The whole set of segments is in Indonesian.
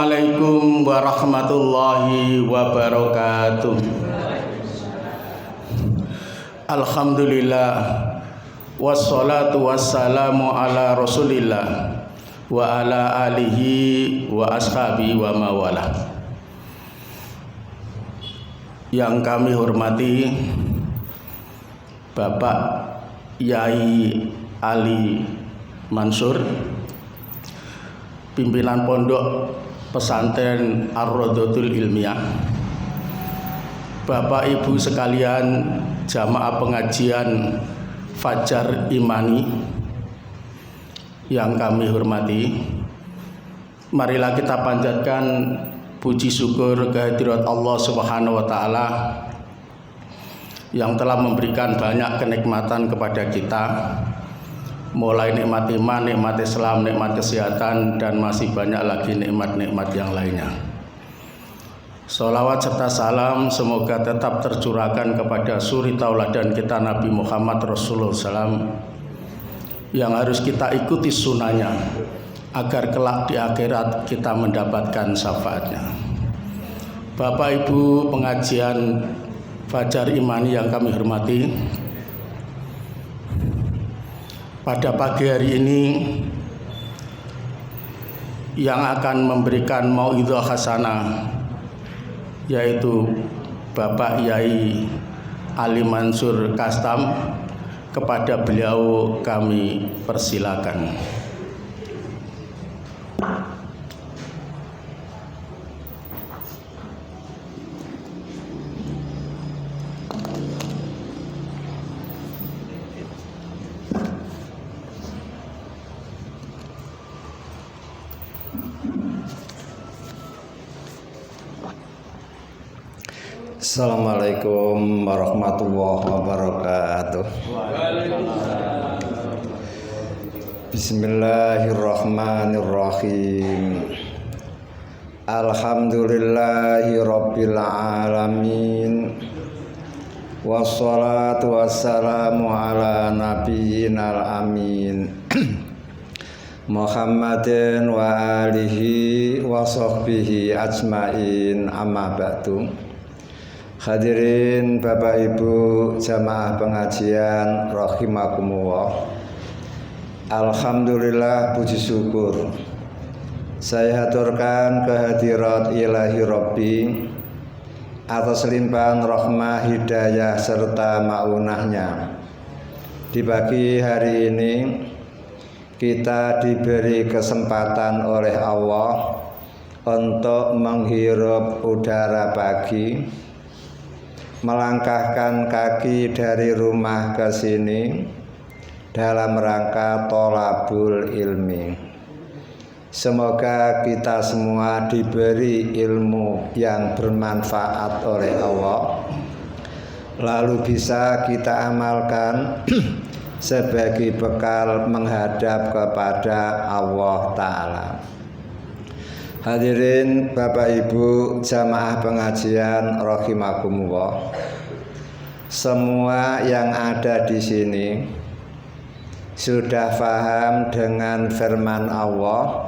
Assalamualaikum warahmatullahi wabarakatuh. Alhamdulillah, wassalatu wassalamu ala rasulillah wa ala alihi wa ashabi wa mawalah. Yang kami hormati Bapak Yai Ali Mansur, pimpinan pondok pesantren Ar-Raudhatul Ilmiah, Bapak Ibu sekalian jamaah pengajian Fajar Imani yang kami hormati, marilah kita panjatkan puji syukur kehadirat Allah Subhanahu wa taala yang telah memberikan banyak kenikmatan kepada kita, mulai nikmat iman, nikmat Islam, nikmat kesehatan, dan masih banyak lagi nikmat-nikmat yang lainnya. Sholawat serta salam semoga tetap tercurahkan kepada suri tauladan kita Nabi Muhammad Rasulullah SAW, yang harus kita ikuti sunnahnya agar kelak di akhirat kita mendapatkan syafaatnya. Bapak Ibu pengajian Fajar Imani yang kami hormati, pada pagi hari ini yang akan memberikan mauidhah hasanah yaitu Bapak Yai Ali Mansur Kastam. Kepada beliau kami persilakan. Assalamualaikum warahmatullahi wabarakatuh. Bismillahirrahmanirrahim. Alhamdulillahi rabbil alamin. Wassalatu wassalamu ala nabiyyinal amin Muhammadin wa alihi wa sahbihi ajmain, amma ba'du. Hadirin Bapak Ibu jamaah pengajian rahimakumullah. Alhamdulillah, puji syukur saya haturkan kehadirat ilahi Rabbi atas limpahan rahmah, hidayah serta maunahnya. Di pagi hari ini kita diberi kesempatan oleh Allah untuk menghirup udara pagi, melangkahkan kaki dari rumah ke sini dalam rangka tholabul ilmi. Semoga kita semua diberi ilmu yang bermanfaat oleh Allah, lalu bisa kita amalkan sebagai bekal menghadap kepada Allah Ta'ala. Hadirin Bapak Ibu jamaah pengajian rahimakumullah. Semua yang ada di sini sudah paham dengan firman Allah,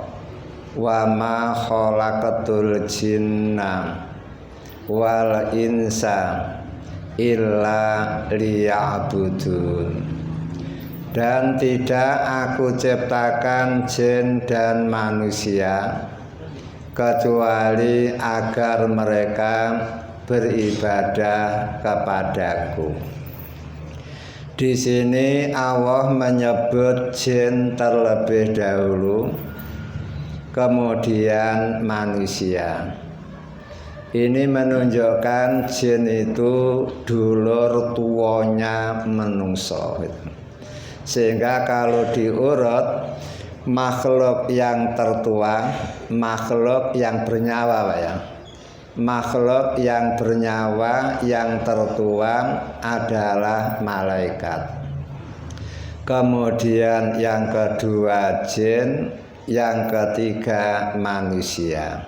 wa ma khalaqatul jinna wal insa illa liya'budun. Dan tidak aku ciptakan jin dan manusia kecuali agar mereka beribadah kepadaku. Di sini Allah menyebut jin terlebih dahulu, kemudian manusia. Ini menunjukkan jin itu dulur tuanya menungso. Sehingga kalau diurut, makhluk yang tertua, makhluk yang bernyawa, Pak ya. Makhluk yang bernyawa yang tertua adalah malaikat. Kemudian yang kedua jin, yang ketiga manusia.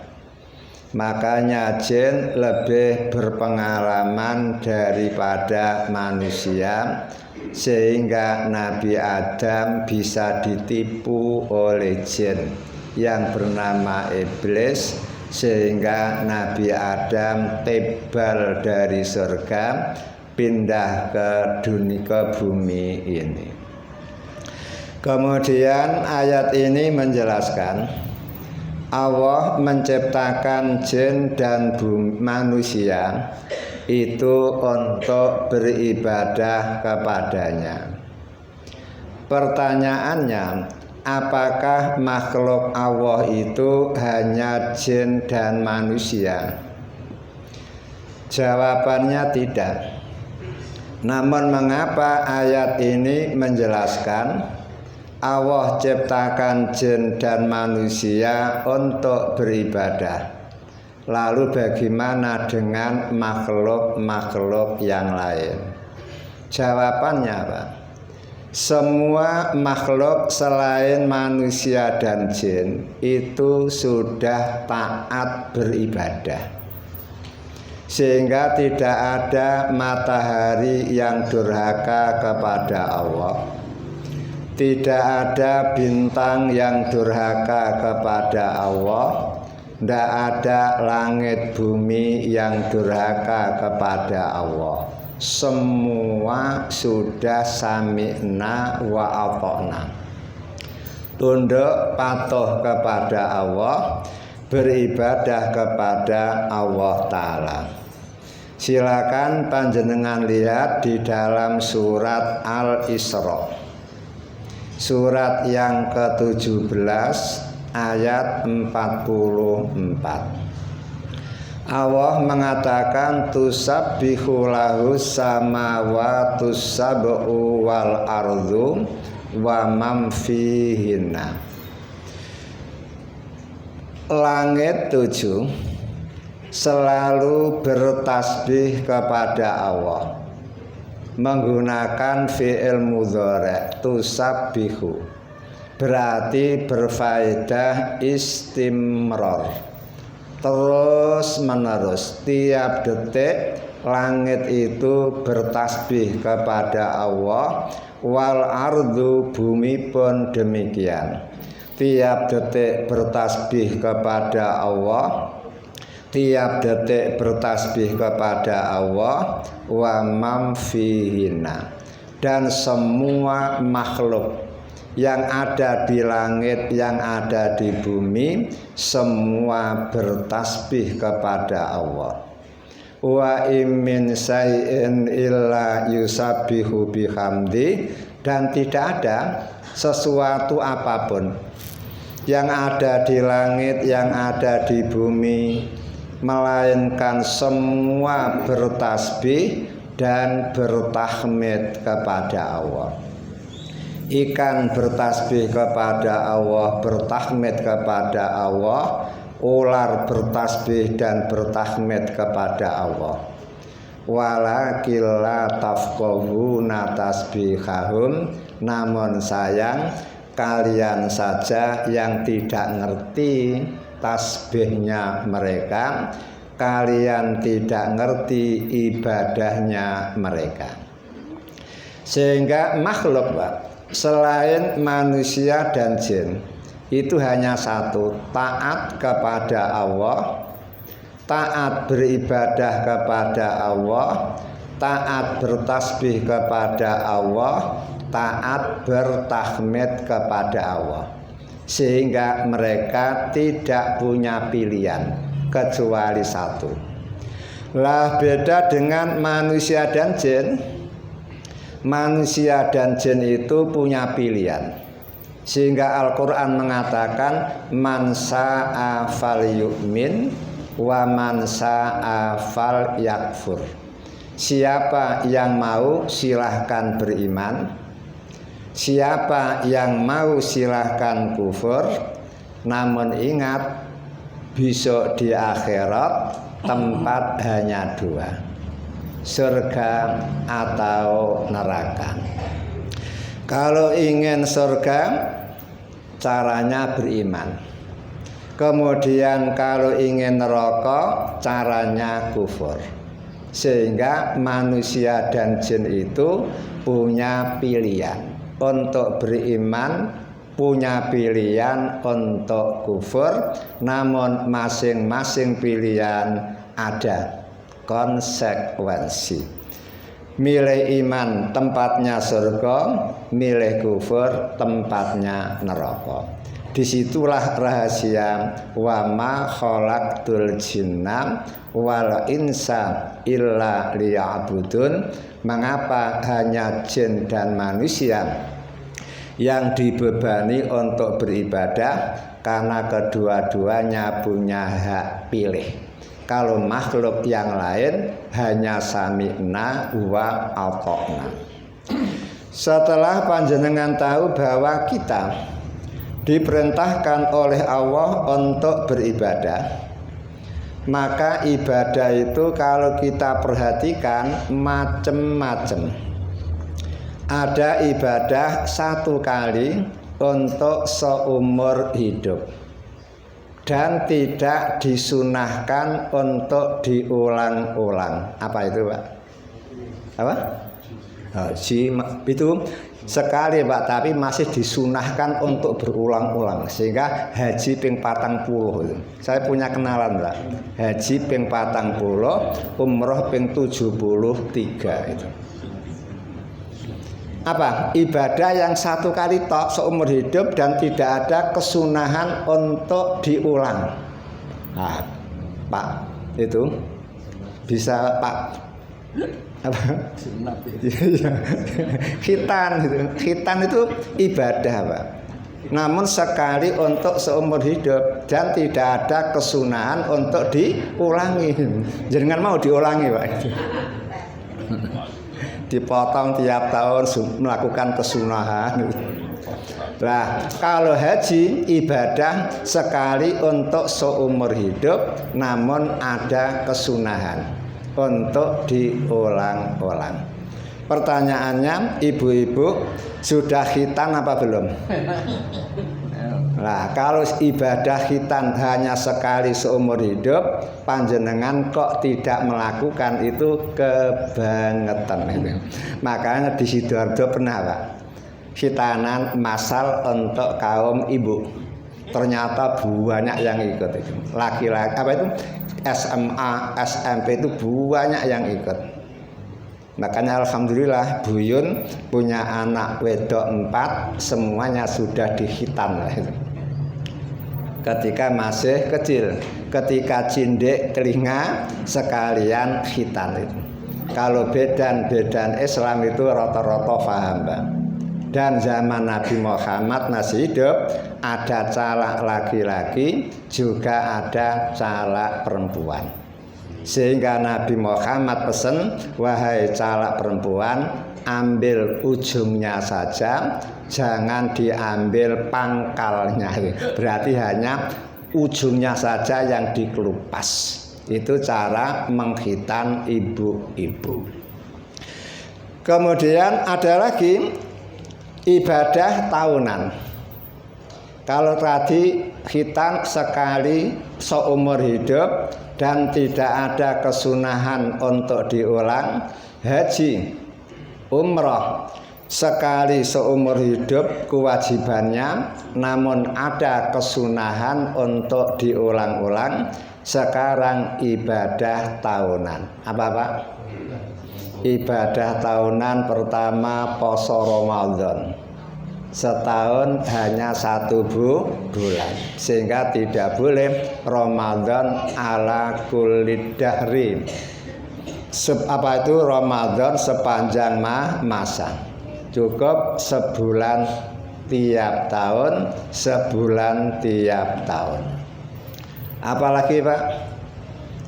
Makanya jin lebih berpengalaman daripada manusia, sehingga Nabi Adam bisa ditipu oleh jin yang bernama iblis, sehingga Nabi Adam tebal dari surga pindah ke dunia, ke bumi ini. Kemudian ayat ini menjelaskan Allah menciptakan jin dan manusia itu untuk beribadah kepadanya. Pertanyaannya, apakah makhluk Allah itu hanya jin dan manusia? Jawabannya tidak. Namun mengapa ayat ini menjelaskan Allah ciptakan jin dan manusia untuk beribadah? Lalu bagaimana dengan makhluk-makhluk yang lain? Jawabannya apa? Semua makhluk selain manusia dan jin itu sudah taat beribadah, sehingga tidak ada matahari yang durhaka kepada Allah, tidak ada bintang yang durhaka kepada Allah, tidak ada langit bumi yang durhaka kepada Allah. Semua sudah sami'na wa ata'na, tunduk patuh kepada Allah, beribadah kepada Allah Ta'ala. Silakan panjenengan lihat di dalam surat Al-Isra, surat yang ke-17 ayat 44. Allah mengatakan tusabbihu lahu samawatus sab'u wal ardu wa man fihinna. Langit 7 selalu bertasbih kepada Allah menggunakan fi'il mudhari' tusabbihu, berarti berfaedah istimrar, terus menerus. Tiap detik langit itu bertasbih kepada Allah, wal ardu, bumi pun demikian. Tiap detik bertasbih kepada Allah, tiap detik bertasbih kepada Allah, wa man fihinna, dan semua makhluk yang ada di langit, yang ada di bumi, semua bertasbih kepada Allah. Wa min syai'in illa yusabbihu bihamdi, dan tidak ada sesuatu apapun yang ada di langit, yang ada di bumi, melainkan semua bertasbih dan bertahmid kepada Allah. Ikan bertasbih kepada Allah, bertahmid kepada Allah. Ular bertasbih dan bertahmid kepada Allah. Walakin la tafqahuna tasbihahum, namun sayang kalian saja yang tidak ngerti tasbihnya mereka, kalian tidak ngerti ibadahnya mereka. Sehingga makhluk, Pak, selain manusia dan jin itu hanya satu, taat kepada Allah, taat beribadah kepada Allah, taat bertasbih kepada Allah, taat bertahmid kepada Allah. Sehingga mereka tidak punya pilihan kecuali satu. Lah beda dengan manusia dan jin. Manusia dan jin itu punya pilihan, sehingga Al-Quran mengatakan man sa'a fal yu'min wa man sa'a fal yakfur. Siapa yang mau silahkan beriman, siapa yang mau silahkan kufur. Namun ingat, besok di akhirat tempat hanya dua, surga atau neraka. Kalau ingin surga, caranya beriman. Kemudian kalau ingin neraka, caranya kufur. Sehingga manusia dan jin itu punya pilihan untuk beriman punya pilihan untuk kufur, namun masing-masing pilihan ada konsekuensi. Milih iman tempatnya surga, milih kufur tempatnya neraka. Disitulah rahasia wa ma khalaqtul jinna wal insa illa liya'budun. Mengapa hanya jin dan manusia yang dibebani untuk beribadah? Karena kedua-duanya punya hak pilih. Kalau makhluk yang lain hanya sami'na wa ata'na. Setelah panjenengan tahu bahwa kita diperintahkan oleh Allah untuk beribadah, maka ibadah itu kalau kita perhatikan macam-macam. Ada ibadah satu kali untuk seumur hidup dan tidak disunahkan untuk diulang-ulang. Apa itu, Pak? Apa? Haji itu sekali, Pak, tapi masih disunahkan untuk berulang-ulang, sehingga haji ping 40 itu. Saya punya kenalan, Pak. Haji ping 40, umroh ping 73 itu. Apa? Ibadah yang satu kali tok seumur hidup dan tidak ada kesunahan untuk diulang. Nah, Pak, itu bisa, Pak, apa? Khitan itu ibadah, Pak. Namun sekali untuk seumur hidup dan tidak ada kesunahan untuk diulangi. Jangan mau diulangi, Pak. Dipotong tiap tahun melakukan kesunahan. Nah, kalau haji ibadah sekali untuk seumur hidup, namun ada kesunahan untuk diulang-ulang. Pertanyaannya, ibu-ibu sudah khitan apa belum? Nah, kalau ibadah khitan hanya sekali seumur hidup, panjenengan kok tidak melakukan, itu kebangetan. Makanya di Sidoarjo pernah, Pak, khitanan massal untuk kaum ibu. Ternyata banyak yang ikut itu. Laki-laki apa itu? SMA, SMP itu banyak yang ikut. Makanya alhamdulillah Buyun punya anak wedok 4, semuanya sudah dikhitan. Ketika masih kecil, ketika cindek telinga sekalian khitan itu. Kalau bedan Islam itu rata-rata paham, Pak. Dan zaman Nabi Muhammad masih hidup, ada calak laki-laki, juga ada calak perempuan. Sehingga Nabi Muhammad pesan, wahai calak perempuan, ambil ujungnya saja, jangan diambil pangkalnya. Berarti hanya ujungnya saja yang dikelupas. Itu cara menghitan ibu-ibu. Kemudian ada lagi ibadah tahunan. Kalau tadi khitan sekali seumur hidup dan tidak ada kesunahan untuk diulang, haji, umroh sekali seumur hidup kewajibannya, namun ada kesunahan untuk diulang-ulang. Sekarang ibadah tahunan. Apa, Pak? Ibadah tahunan pertama poso Ramadan. Setahun hanya 1 bulan, sehingga tidak boleh Ramadan ala kulli dahri. Apa itu Ramadan sepanjang masa? Cukup sebulan tiap tahun, sebulan tiap tahun. Apalagi, Pak?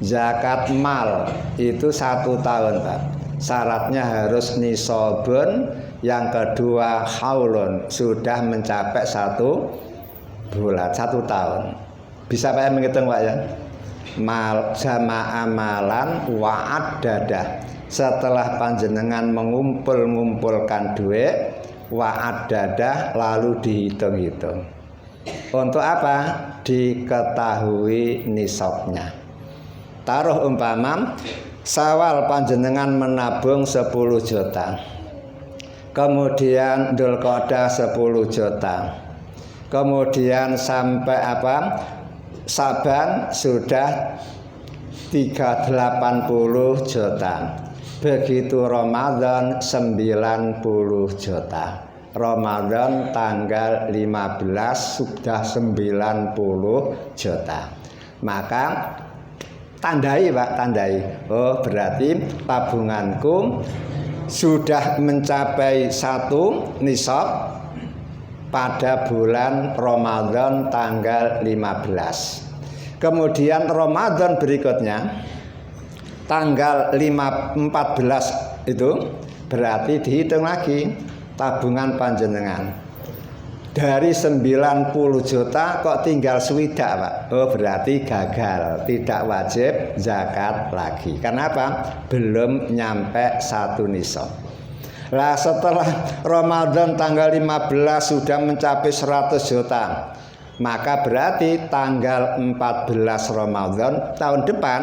Zakat mal itu 1 tahun, Pak. Syaratnya harus nisobun, yang kedua haulun, sudah mencapai 1 bulan, 1 tahun. Bisa Pak menghitung, Pak, ya? Mal jama amalan wa'ad dadah. Setelah panjenengan mengumpulkan duit, wa'ad dadah, lalu dihitung-hitung. Untuk apa? Diketahui nisabnya. Taruh umpama Syawal panjenengan menabung 10 juta. Kemudian Dzulqa'dah 10 juta. Kemudian sampai Saban sudah 380 juta. Begitu Ramadan 90 juta. Ramadan tanggal 15 sudah 90 juta. Maka tandai Pak, tandai. Oh, berarti tabunganku sudah mencapai 1 nisab pada bulan Ramadan tanggal 15. Kemudian Ramadan berikutnya tanggal 14 itu berarti dihitung lagi tabungan panjenengan. Dari 90 juta kok tinggal swidak Pak. Oh, berarti gagal, tidak wajib zakat lagi. Kenapa? Belum nyampe 1 nisab. Lah setelah Ramadan tanggal 15 sudah mencapai 100 juta. Maka berarti tanggal 14 Ramadan tahun depan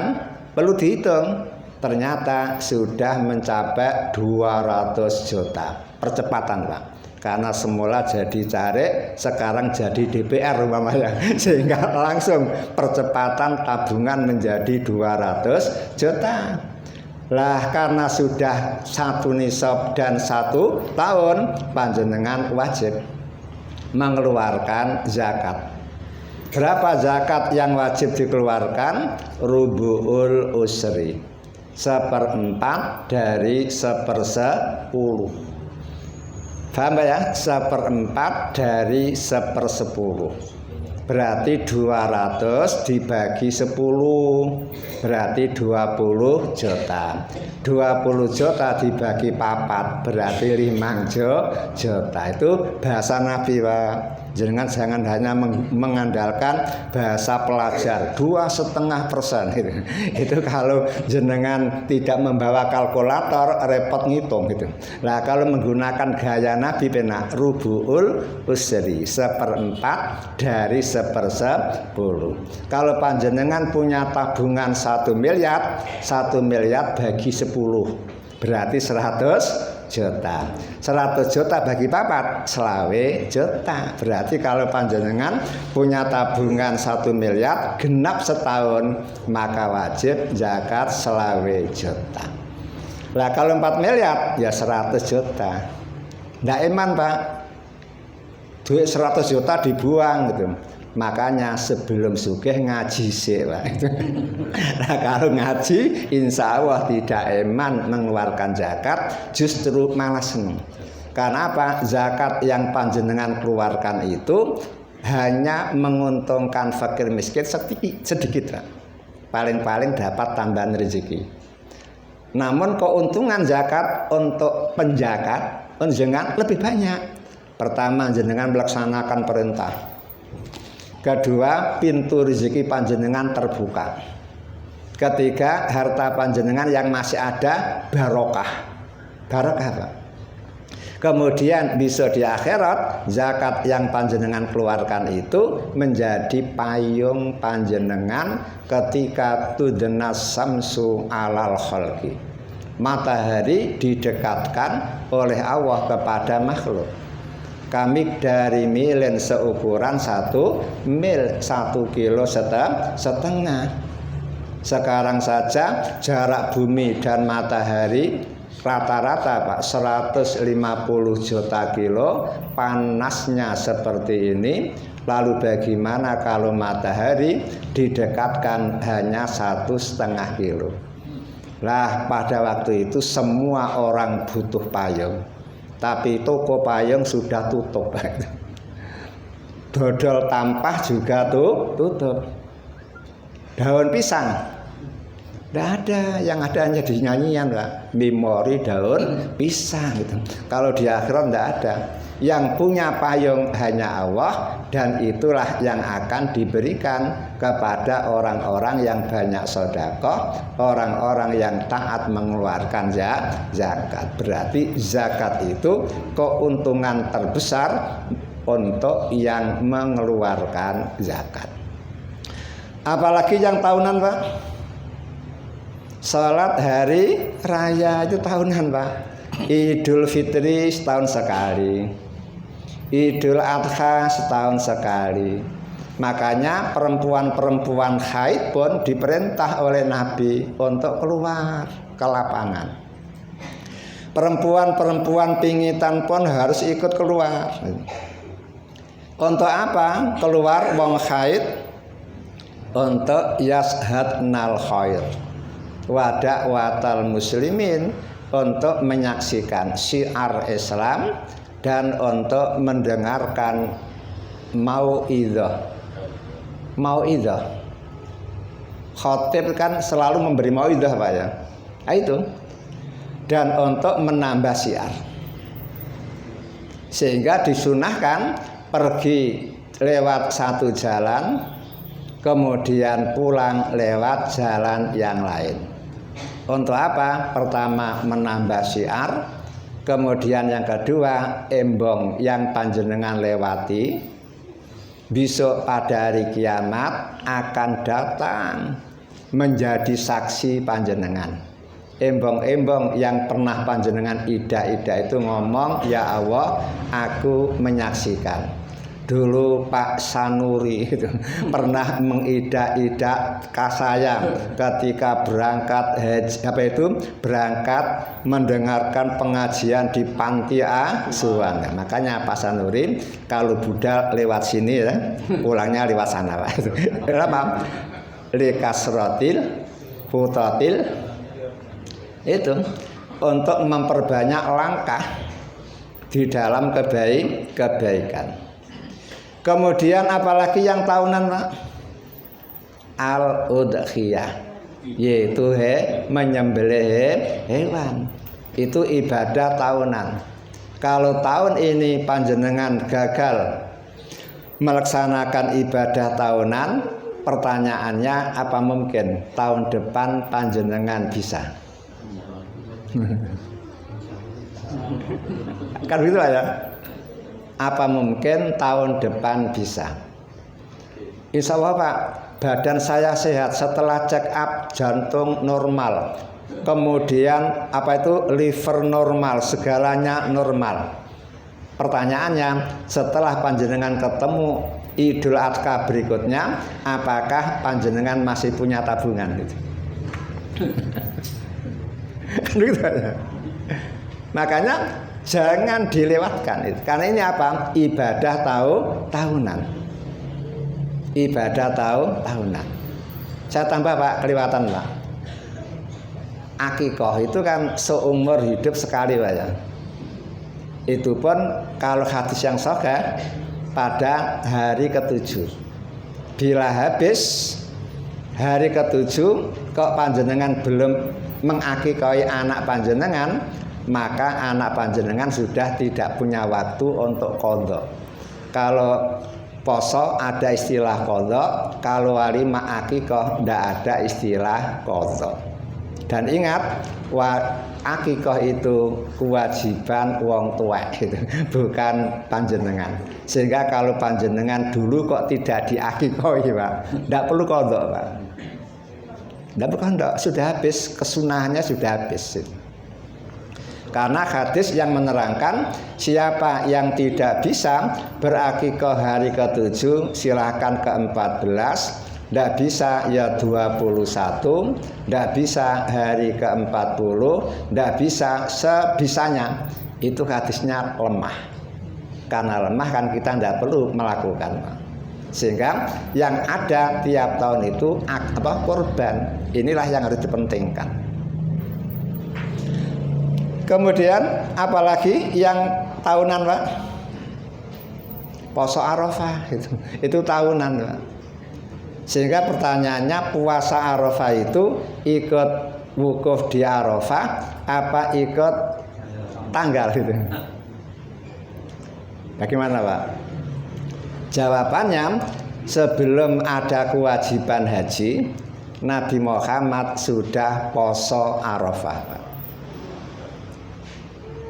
perlu dihitung. Ternyata sudah mencapai 200 juta. Percepatan Pak. Karena semula jadi carik, sekarang jadi DPR umpamanya. Sehingga langsung percepatan tabungan menjadi 200 juta. Lah karena sudah 1 nisab dan 1 tahun, panjenengan wajib mengeluarkan zakat. Berapa zakat yang wajib dikeluarkan? Rubu'ul usri, 1/4 dari 1/10. Paham ya? 1/4 dari 1/10. Berarti 200 dibagi 10. Berarti 20 juta. 20 juta dibagi 4 berarti 5 juta. Itu bahasa Nabi Pak. Jangan hanya mengandalkan bahasa pelajar 2,5%. Itu kalau jenengan tidak membawa kalkulator repot ngitung gitu. Nah kalau menggunakan gaya Nabi penak rubu'ul usri, 1/4 dari 1/10. Kalau panjenengan punya tabungan 1 miliar, 1 miliar bagi 10 berarti 100 juta. 100 juta bagi 4 selawe juta. Berarti kalau panjenengan punya tabungan 1 miliar genap setahun, maka wajib zakat selawe juta. Lah kalau 4 miliar ya 100 juta. Ndak iman Pak. Duit 100 juta dibuang gitu. Makanya sebelum sugih ngaji sih Pak. Nah kalau ngaji insya Allah tidak eman mengeluarkan zakat, justru malah seneng. Karena apa? Zakat yang panjenengan keluarkan itu hanya menguntungkan fakir miskin sedikit Pak. Paling-paling dapat tambahan rezeki. Namun keuntungan zakat untuk penjakat panjenengan lebih banyak. Pertama, jenengan melaksanakan perintah. Kedua, pintu rezeki panjenengan terbuka. Ketiga, harta panjenengan yang masih ada barokah. Barokah Pak. Kemudian bisa di akhirat zakat yang panjenengan keluarkan itu menjadi payung panjenengan ketika tudnas samsu alal khalqi. Matahari didekatkan oleh Allah kepada makhluk. Kami dari milen seukuran 1 mil, 1,5 kilo. Sekarang saja jarak bumi dan matahari rata-rata Pak 150 juta kilo, panasnya seperti ini. Lalu bagaimana kalau matahari didekatkan hanya 1,5 kilo? Lah pada waktu itu semua orang butuh payung. Tapi toko payung sudah tutup. Dodol tampah juga tutup. Daun pisang tidak ada, yang ada hanya di nyanyian Pak. Memori daun pisang gitu. Kalau di akhirat tidak ada. Yang punya payung hanya Allah, dan itulah yang akan diberikan kepada orang-orang yang banyak sedekah, orang-orang yang taat mengeluarkan zakat. Berarti zakat itu keuntungan terbesar untuk yang mengeluarkan zakat. Apalagi yang tahunan Pak. Salat hari raya itu tahunan Pak. Idul Fitri setahun sekali. Idul Adha setahun sekali. Makanya perempuan-perempuan haid pun diperintah oleh Nabi untuk keluar ke lapangan. Perempuan-perempuan pingitan pun harus ikut keluar. Untuk apa? Keluar wong haid untuk yashadnal khair wa da'watal muslimin, untuk menyaksikan syiar Islam dan untuk mendengarkan mau'idhah. Mau'idhah, khatib kan selalu memberi mau'idhah Pak ya. Nah, itu. Dan untuk menambah syiar. Sehingga disunahkan pergi lewat satu jalan, kemudian pulang lewat jalan yang lain. Untuk apa? Pertama menambah syiar, kemudian yang kedua embong yang panjenengan lewati besok pada hari kiamat akan datang menjadi saksi panjenengan. Embong-embong yang pernah panjenengan ida-ida itu ngomong, ya Allah, aku menyaksikan. Dulu Pak Sanuri itu pernah mengida-ida kasayang ketika berangkat haji, berangkat mendengarkan pengajian di panti asuhan. Makanya Pak Sanuri kalau budal lewat sini ya, pulangnya lewat sana Pak. Kenapa? Likasrotil futatil, itu untuk memperbanyak langkah di dalam kebaikan. Kemudian apalagi yang tahunan Pak? Al-udhiyah, yaitu menyembelih hewan. Itu ibadah tahunan. Kalau tahun ini panjenengan gagal melaksanakan ibadah tahunan, pertanyaannya apa mungkin tahun depan panjenengan bisa? Kan gitu ya. Apa mungkin tahun depan bisa? Insya Allah Pak, badan saya sehat setelah check up, jantung normal, kemudian liver normal, segalanya normal. Pertanyaannya, setelah panjenengan ketemu Idul Adha berikutnya, apakah panjenengan masih punya tabungan? Gitu. Gitu ya. Makanya jangan dilewatkan itu. Karena ini apa? Ibadah tahunan. Ibadah tahunan. Saya tambah Pak, kelewatan Pak. Akikoh itu kan seumur hidup sekali Pak ya. Itu pun kalau hadis yang sahih pada hari ke-7. Bila habis hari ke-7 kok panjenengan belum mengakikahi anak panjenengan, maka anak panjenengan sudah tidak punya waktu untuk qadha. Kalau poso ada istilah qadha, kalau walimah akikah tidak ada istilah qadha. Dan ingat, akikah itu kewajiban wong tua gitu, bukan panjenengan. Sehingga kalau panjenengan dulu kok tidak diakikahi Pak, tidak perlu qadha Pak. Tidak perlu qadha, sudah habis, kesunahannya sudah habis. Karena hadis yang menerangkan siapa yang tidak bisa berakikah hari ke-7 silahkan ke-14, tidak bisa ya 21, tidak bisa hari ke-40, tidak bisa sebisanya. Itu hadisnya lemah. Karena lemah kan kita tidak perlu melakukan. Sehingga yang ada tiap tahun itu kurban. Inilah yang harus dipentingkan. Kemudian apalagi yang tahunan Pak? Poso Arafah itu tahunan Pak. Sehingga pertanyaannya, puasa Arafah itu ikut wukuf di Arafah apa ikut tanggal itu? Bagaimana Pak? Jawabannya, sebelum ada kewajiban haji, Nabi Muhammad sudah poso Arafah Pak.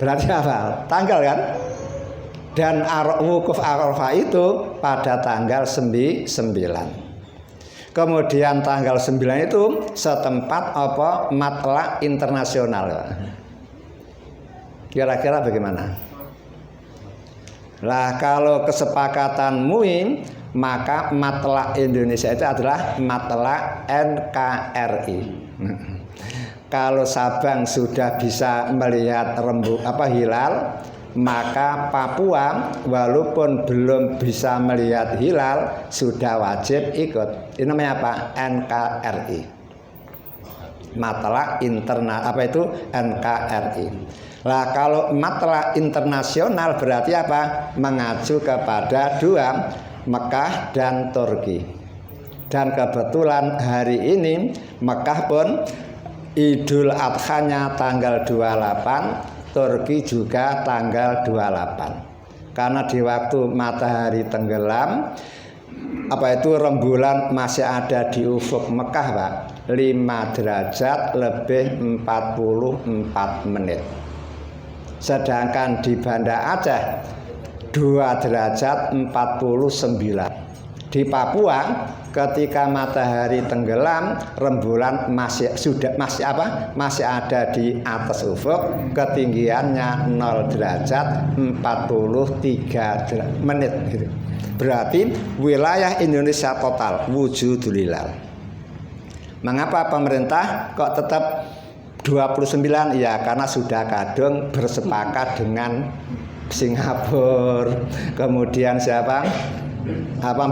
Berarti apa? Tanggal kan? Dan wukuf Arafah itu pada tanggal 9. Kemudian tanggal 9 itu setempat matla internasional. Kira-kira bagaimana? Lah kalau kesepakatan MUI, maka matlak Indonesia itu adalah matlak NKRI. Kalau Sabang sudah bisa melihat hilal, maka Papua walaupun belum bisa melihat hilal sudah wajib ikut. Ini namanya apa? NKRI. Matlak NKRI. Lah kalau matlak internasional berarti apa? Mengacu kepada dua, Mekah dan Turki. Dan kebetulan hari ini Mekah pun Idul Adha-nya tanggal 28, Turki juga tanggal 28. Karena di waktu matahari tenggelam, rembulan masih ada di ufuk Mekah, Pak. 5 derajat lebih 44 menit. Sedangkan di Banda Aceh 2 derajat 49. Di Papua ketika matahari tenggelam, rembulan masih ada di atas ufuk, ketinggiannya 0 derajat 43 menit gitu. Berarti wilayah Indonesia total wujudul hilal. Mengapa pemerintah kok tetap 29? Ya karena sudah kadung bersepakat dengan Singapura, kemudian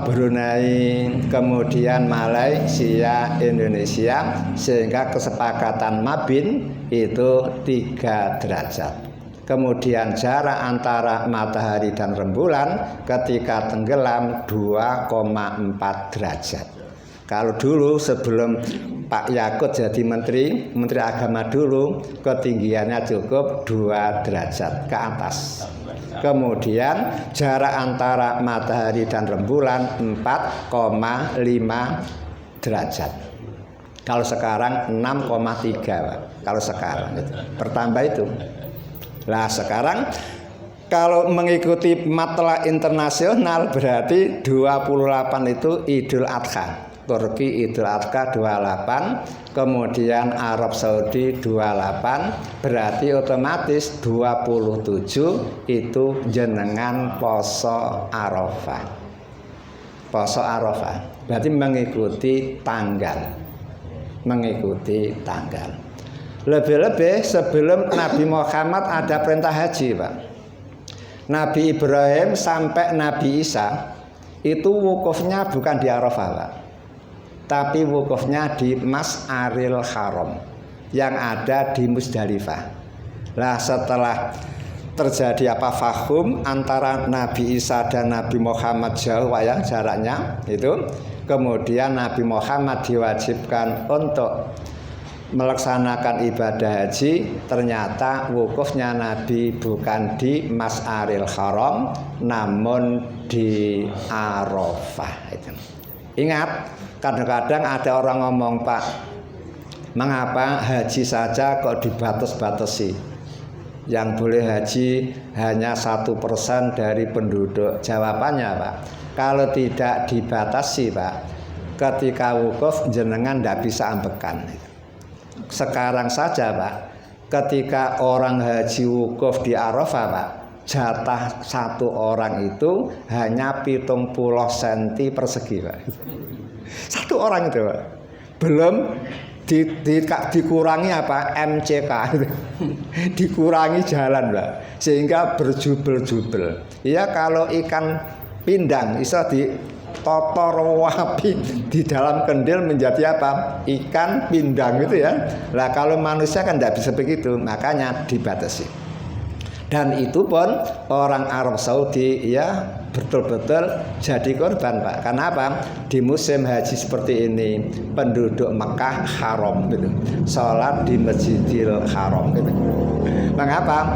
Brunei, kemudian Malaysia, Indonesia, sehingga kesepakatan Mabin itu 3 derajat. Kemudian jarak antara matahari dan rembulan ketika tenggelam 2,4 derajat. Kalau dulu sebelum Pak Yakut jadi menteri agama dulu, ketinggiannya cukup 2 derajat ke atas. Kemudian jarak antara matahari dan rembulan 4,5 derajat. Kalau sekarang 6,3, Pak. Kalau sekarang itu bertambah itu. Nah sekarang kalau mengikuti matlak internasional berarti 28 itu Idul Adha. Turki Idul Adha 28, kemudian Arab Saudi 28, berarti otomatis 27 itu jenengan poso Arafah. Poso Arafah berarti mengikuti tanggal. Lebih-lebih sebelum Nabi Muhammad ada perintah haji, Pak. Nabi Ibrahim sampai Nabi Isa itu wukufnya bukan di Arafah, Pak, tapi wukufnya di Mas'aril Haram yang ada di Musdalifah. Lah setelah terjadi fahum antara Nabi Isa dan Nabi Muhammad jauh ya jaraknya itu, kemudian Nabi Muhammad diwajibkan untuk melaksanakan ibadah haji. Ternyata wukufnya Nabi bukan di Mas'aril Haram namun di Arafah itu. Ingat, kadang-kadang ada orang ngomong, Pak, mengapa haji saja kok dibatas-batasi? Yang boleh haji hanya 1% dari penduduk. Jawabannya, Pak, kalau tidak dibatasi, Pak, ketika wukuf jenengan tidak bisa ambekan. Sekarang saja, Pak, ketika orang haji wukuf di Arafah, Pak, jatah satu orang itu hanya 70 cm persegi, Pak. Satu orang itu, Pak. Belum dikurangi MCK, dikurangi jalan, Pak, sehingga berjubel-jubel. Ya kalau ikan pindang bisa ditotor wapi di dalam kendil menjadi ikan pindang gitu ya. Lah kalau manusia kan tidak bisa begitu, makanya dibatasi. Dan itu pun orang Arab Saudi ya betul-betul jadi korban, Pak. Karena di musim haji seperti ini penduduk Mekah haram gitu, sholat di Masjidil Haram gitu. Mengapa?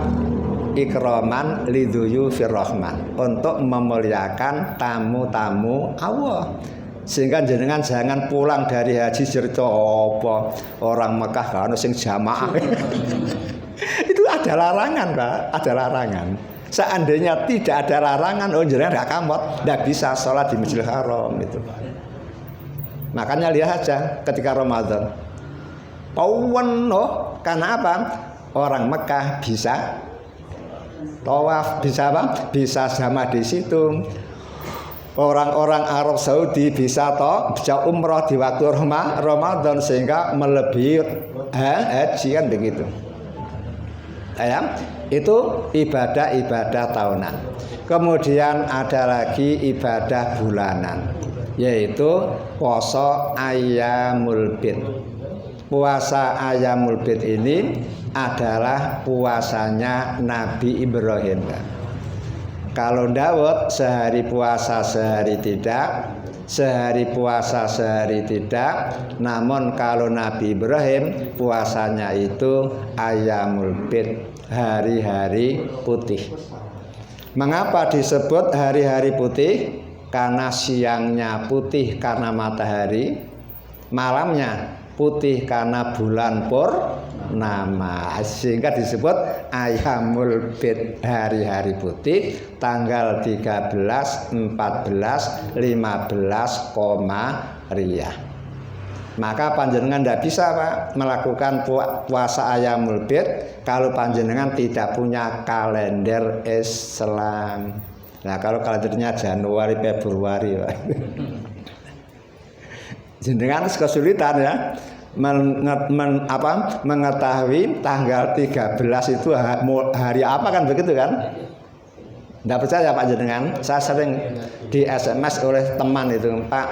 Ikraman lidhuyu firrahman, untuk memuliakan tamu-tamu Allah. Sehingga jenengan jangan pulang dari haji cerita orang Mekah kan sing jamaah. Itu ada larangan, Pak, ada larangan. Seandainya tidak ada larangan, jenengan tidak kamot, tidak bisa sholat di Masjidil Haram itu. Makanya lihat aja ketika Ramadan, karena Orang Mekah bisa tawaf, bisa apa? Bisa sama di situ. Orang-orang Arab Saudi bisa umroh di waktu Ramadan sehingga melebihi haji kan begitu. Ya, itu ibadah-ibadah tahunan. Kemudian ada lagi ibadah bulanan, yaitu puasa Ayyamul Bid. Puasa Ayyamul Bid ini adalah puasanya Nabi Ibrahim. Kalau Daud sehari puasa sehari tidak, sehari puasa sehari tidak. Namun kalau Nabi Ibrahim puasanya itu Ayyamul Bid, hari-hari putih. Mengapa disebut hari-hari putih? Karena siangnya putih karena matahari, malamnya putih karena bulan purnama, sehingga disebut Ayyamul Bid, hari-hari putih, tanggal 13, 14, 15, Komariah. Maka panjenengan tidak bisa Pak melakukan puasa Ayyamul Bid kalau panjenengan tidak punya kalender Islam. Nah, kalau kalendernya Januari, Februari Pak. Jenengan kesulitan ya mengetahui tanggal 13 itu hari apa kan begitu kan? Tidak percaya Pak jenengan? Saya sering di SMS oleh teman itu, Pak,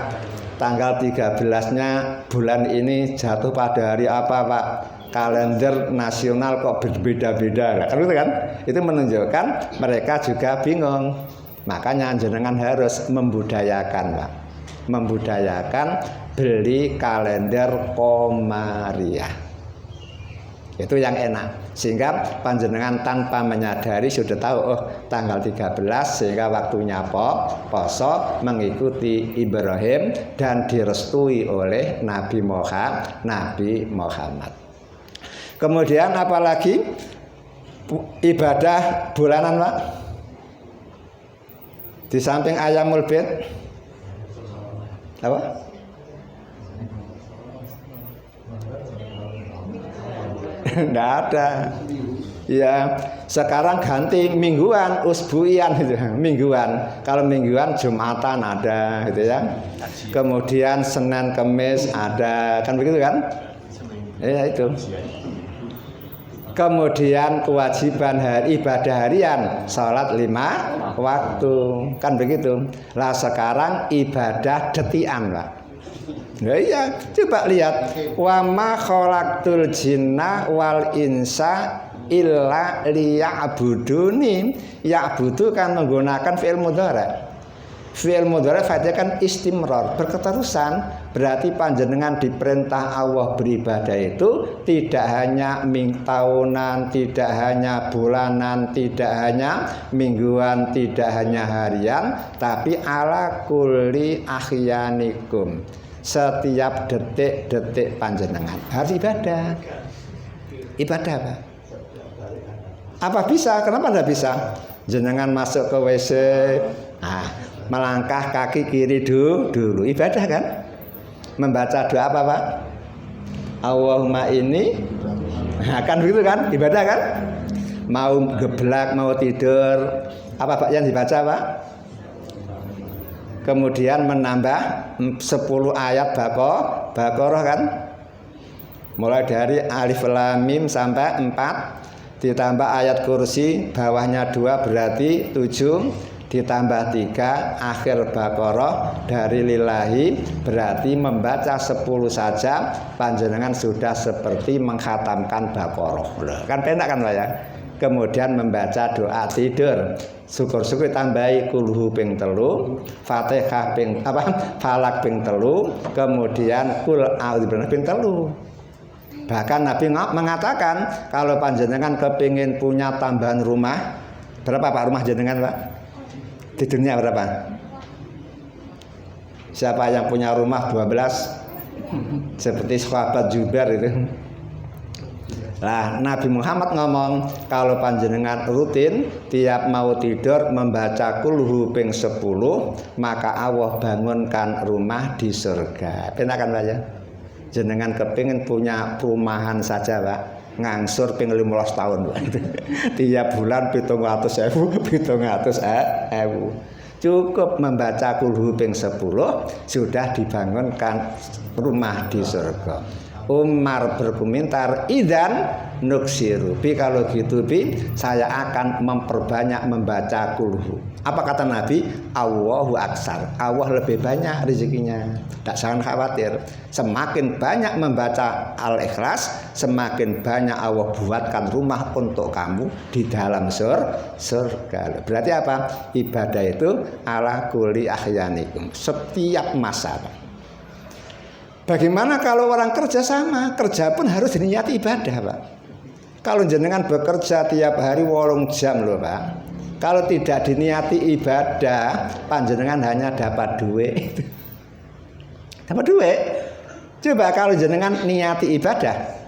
tanggal 13-nya bulan ini jatuh pada hari apa Pak? Kalender nasional kok berbeda-beda kan gitu kan? Itu menunjukkan mereka juga bingung. Makanya jenengan harus membudayakan Pak. Membudayakan beli kalender Komariah. Itu yang enak. Sehingga panjenengan tanpa menyadari sudah tahu tanggal 13 sehingga waktunya poso mengikuti Ibrahim dan direstui oleh Nabi Muhammad. Kemudian apalagi ibadah bulanan Pak? Di samping Ayyamul Bid apa? Tidak ada. Ya, sekarang ganti mingguan, usbuian gitu. Mingguan. Kalau mingguan Jumatan ada gitu ya. Kemudian Senin Kemis ada, kan begitu kan? Ya itu. Kemudian kewajiban ibadah harian, sholat 5 waktu, kan begitu. Lah sekarang ibadah detikan Pak. Nah, iya, coba lihat. Wa ma khalaqtul jinna wal insa illa liya'buduni. Ya'budu kan menggunakan fi'il mudhari'. Fi'il mudhari' faedahnya kan istimrar, berketerusan. Berarti panjenengan diperintah Allah beribadah itu tidak hanya tahunan, tidak hanya bulanan, tidak hanya mingguan, tidak hanya harian, tapi ala kulli ahyanikum. Setiap detik-detik panjenengan harus ibadah. Ibadah Pak. Apa bisa? Kenapa tidak bisa? Jenengan masuk ke WC, melangkah kaki kiri dulu. Ibadah kan? Membaca doa apa Pak? Allahumma ini, kan begitu kan? Ibadah kan? Mau geblak, mau tidur, apa Pak yang dibaca Pak? Kemudian menambah 10 ayat Baqarah kan? Mulai dari Alif Lam Mim sampai 4, ditambah ayat kursi, bawahnya 2 berarti 7, ditambah 3 akhir Baqarah dari lillahi, berarti membaca 10 saja panjenengan sudah seperti mengkhatamkan Baqarah. Kan penak kan Pak ya? Kemudian membaca doa tidur, syukur-syukur tambahi kulhu ping 3, Fatihah ping Falak ping 3, kemudian kul a'udzu ping 3. Bahkan Nabi mengatakan kalau panjenengan kepingin punya tambahan rumah, berapa Pak rumah jenengan Pak? Di dunia berapa? Siapa yang punya rumah 12? Seperti sahabat Jubair itu. Nah, Nabi Muhammad ngomong kalau panjenengan rutin tiap mau tidur membaca kulhu ping 10, maka Allah bangunkan rumah di surga. Benar kan Pak ya? Jenengan kepingin punya perumahan saja Pak, ngangsur ping 15 tahun tiap bulan 700.000 cukup membaca kulhu ping 10 sudah dibangunkan rumah di surga. Umar berkomentar, idan nuksiru bi, kalau gitu bi saya akan memperbanyak membaca kulhu. Apa kata Nabi? Allahu aksar, Allah lebih banyak rezekinya. Tak jangan khawatir, semakin banyak membaca Al-Ikhlas, semakin banyak Allah buatkan rumah untuk kamu di dalam surga. Berarti apa? Ibadah itu ala kulli ahyanikum, setiap masa. Bagaimana kalau orang kerja sama? Kerja pun harus diniati ibadah, Pak. Kalau jenengan bekerja tiap hari 8 jam loh, Pak. Kalau tidak diniati ibadah, panjenengan hanya dapat duit. Dapat duit. Coba kalau jenengan niati ibadah,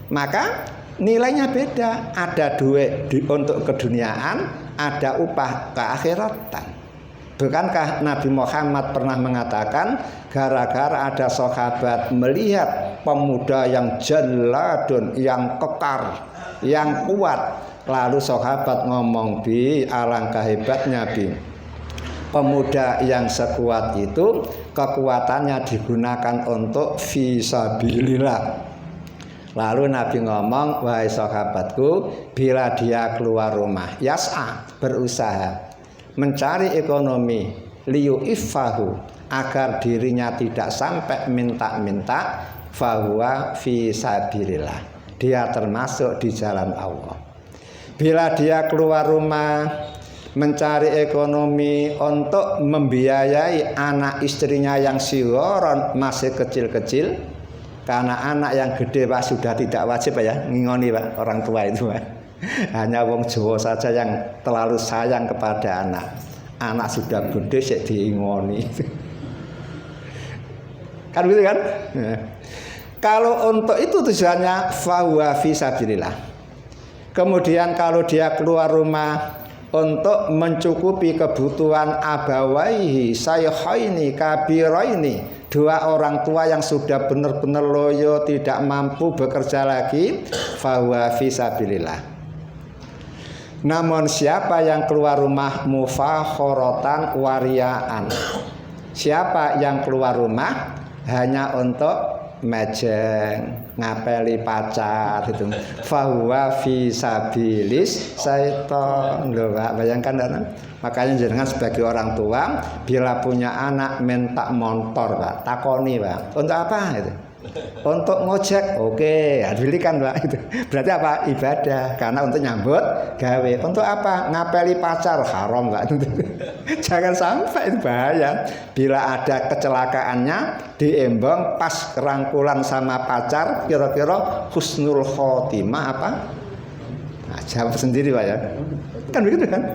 maka nilainya beda. Ada duit untuk keduniaan, ada upah keakhiratan. Bukankah Nabi Muhammad pernah mengatakan, gara-gara ada sahabat melihat pemuda yang jaladun, yang kekar, yang kuat, lalu sahabat ngomong, bi, alangkah hebatnya bi, pemuda yang sekuat itu kekuatannya digunakan untuk fisabilillah. Lalu Nabi ngomong, wahai sahabatku, bila dia keluar rumah, yas'a, berusaha mencari ekonomi, liyu ifahu, agar dirinya tidak sampai minta-minta, fahuwa fi sabilillah, dia termasuk di jalan Allah. Bila dia keluar rumah mencari ekonomi untuk membiayai anak istrinya yang sigoron, masih kecil-kecil, karena anak yang gede Pak sudah tidak wajib ya ngingoni Pak, orang tua itu Pak. Hanya wong Jawa saja yang terlalu sayang kepada anak. Anak sudah gede sik diingoni. Kan gitu kan? Kalau untuk itu tujuannya fahuwa fi sabilillah. Kemudian kalau dia keluar rumah untuk mencukupi kebutuhan abawaihi sayhaini kabiraini, dua orang tua yang sudah benar-benar loyo, tidak mampu bekerja lagi, fahuwa fi sabilillah. Namun siapa yang keluar rumah mufakhoratan wariaan, siapa yang keluar rumah hanya untuk mejeng, ngapeli pacar itu, fahuwa fi sabilis syaiton. Loh Pak, bayangkan kan? Makanya jenengan sebagai orang tua bila punya anak minta motor Pak, takoni Pak, untuk apa itu? Untuk ngojek, oke, dibelikan Pak itu. Berarti apa? Ibadah, karena untuk nyambut gawe. Untuk apa? Ngapeli pacar, haram Pak. Jangan sampai, itu bahaya. Bila ada kecelakaannya diembong pas kerangkulan sama pacar, kira-kira husnul khotimah apa? Nah, jawab sendiri Pak ya. Kan begitu kan?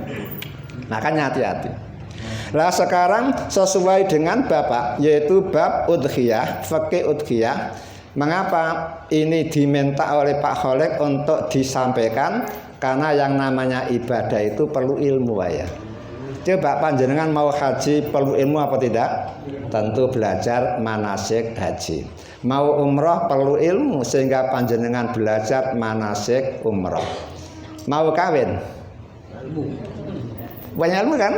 Nah kan hati-hati. Nah sekarang sesuai dengan Bapak, yaitu bab udhiyah, fikih udhiyah. Mengapa ini diminta oleh Pak Khalek untuk disampaikan? Karena yang namanya ibadah itu perlu ilmu ya. Coba panjenengan mau haji perlu ilmu apa tidak? Tentu belajar manasik haji. Mau umroh perlu ilmu, sehingga panjenengan belajar manasik umroh. Mau kawin? Banyak ilmu kan?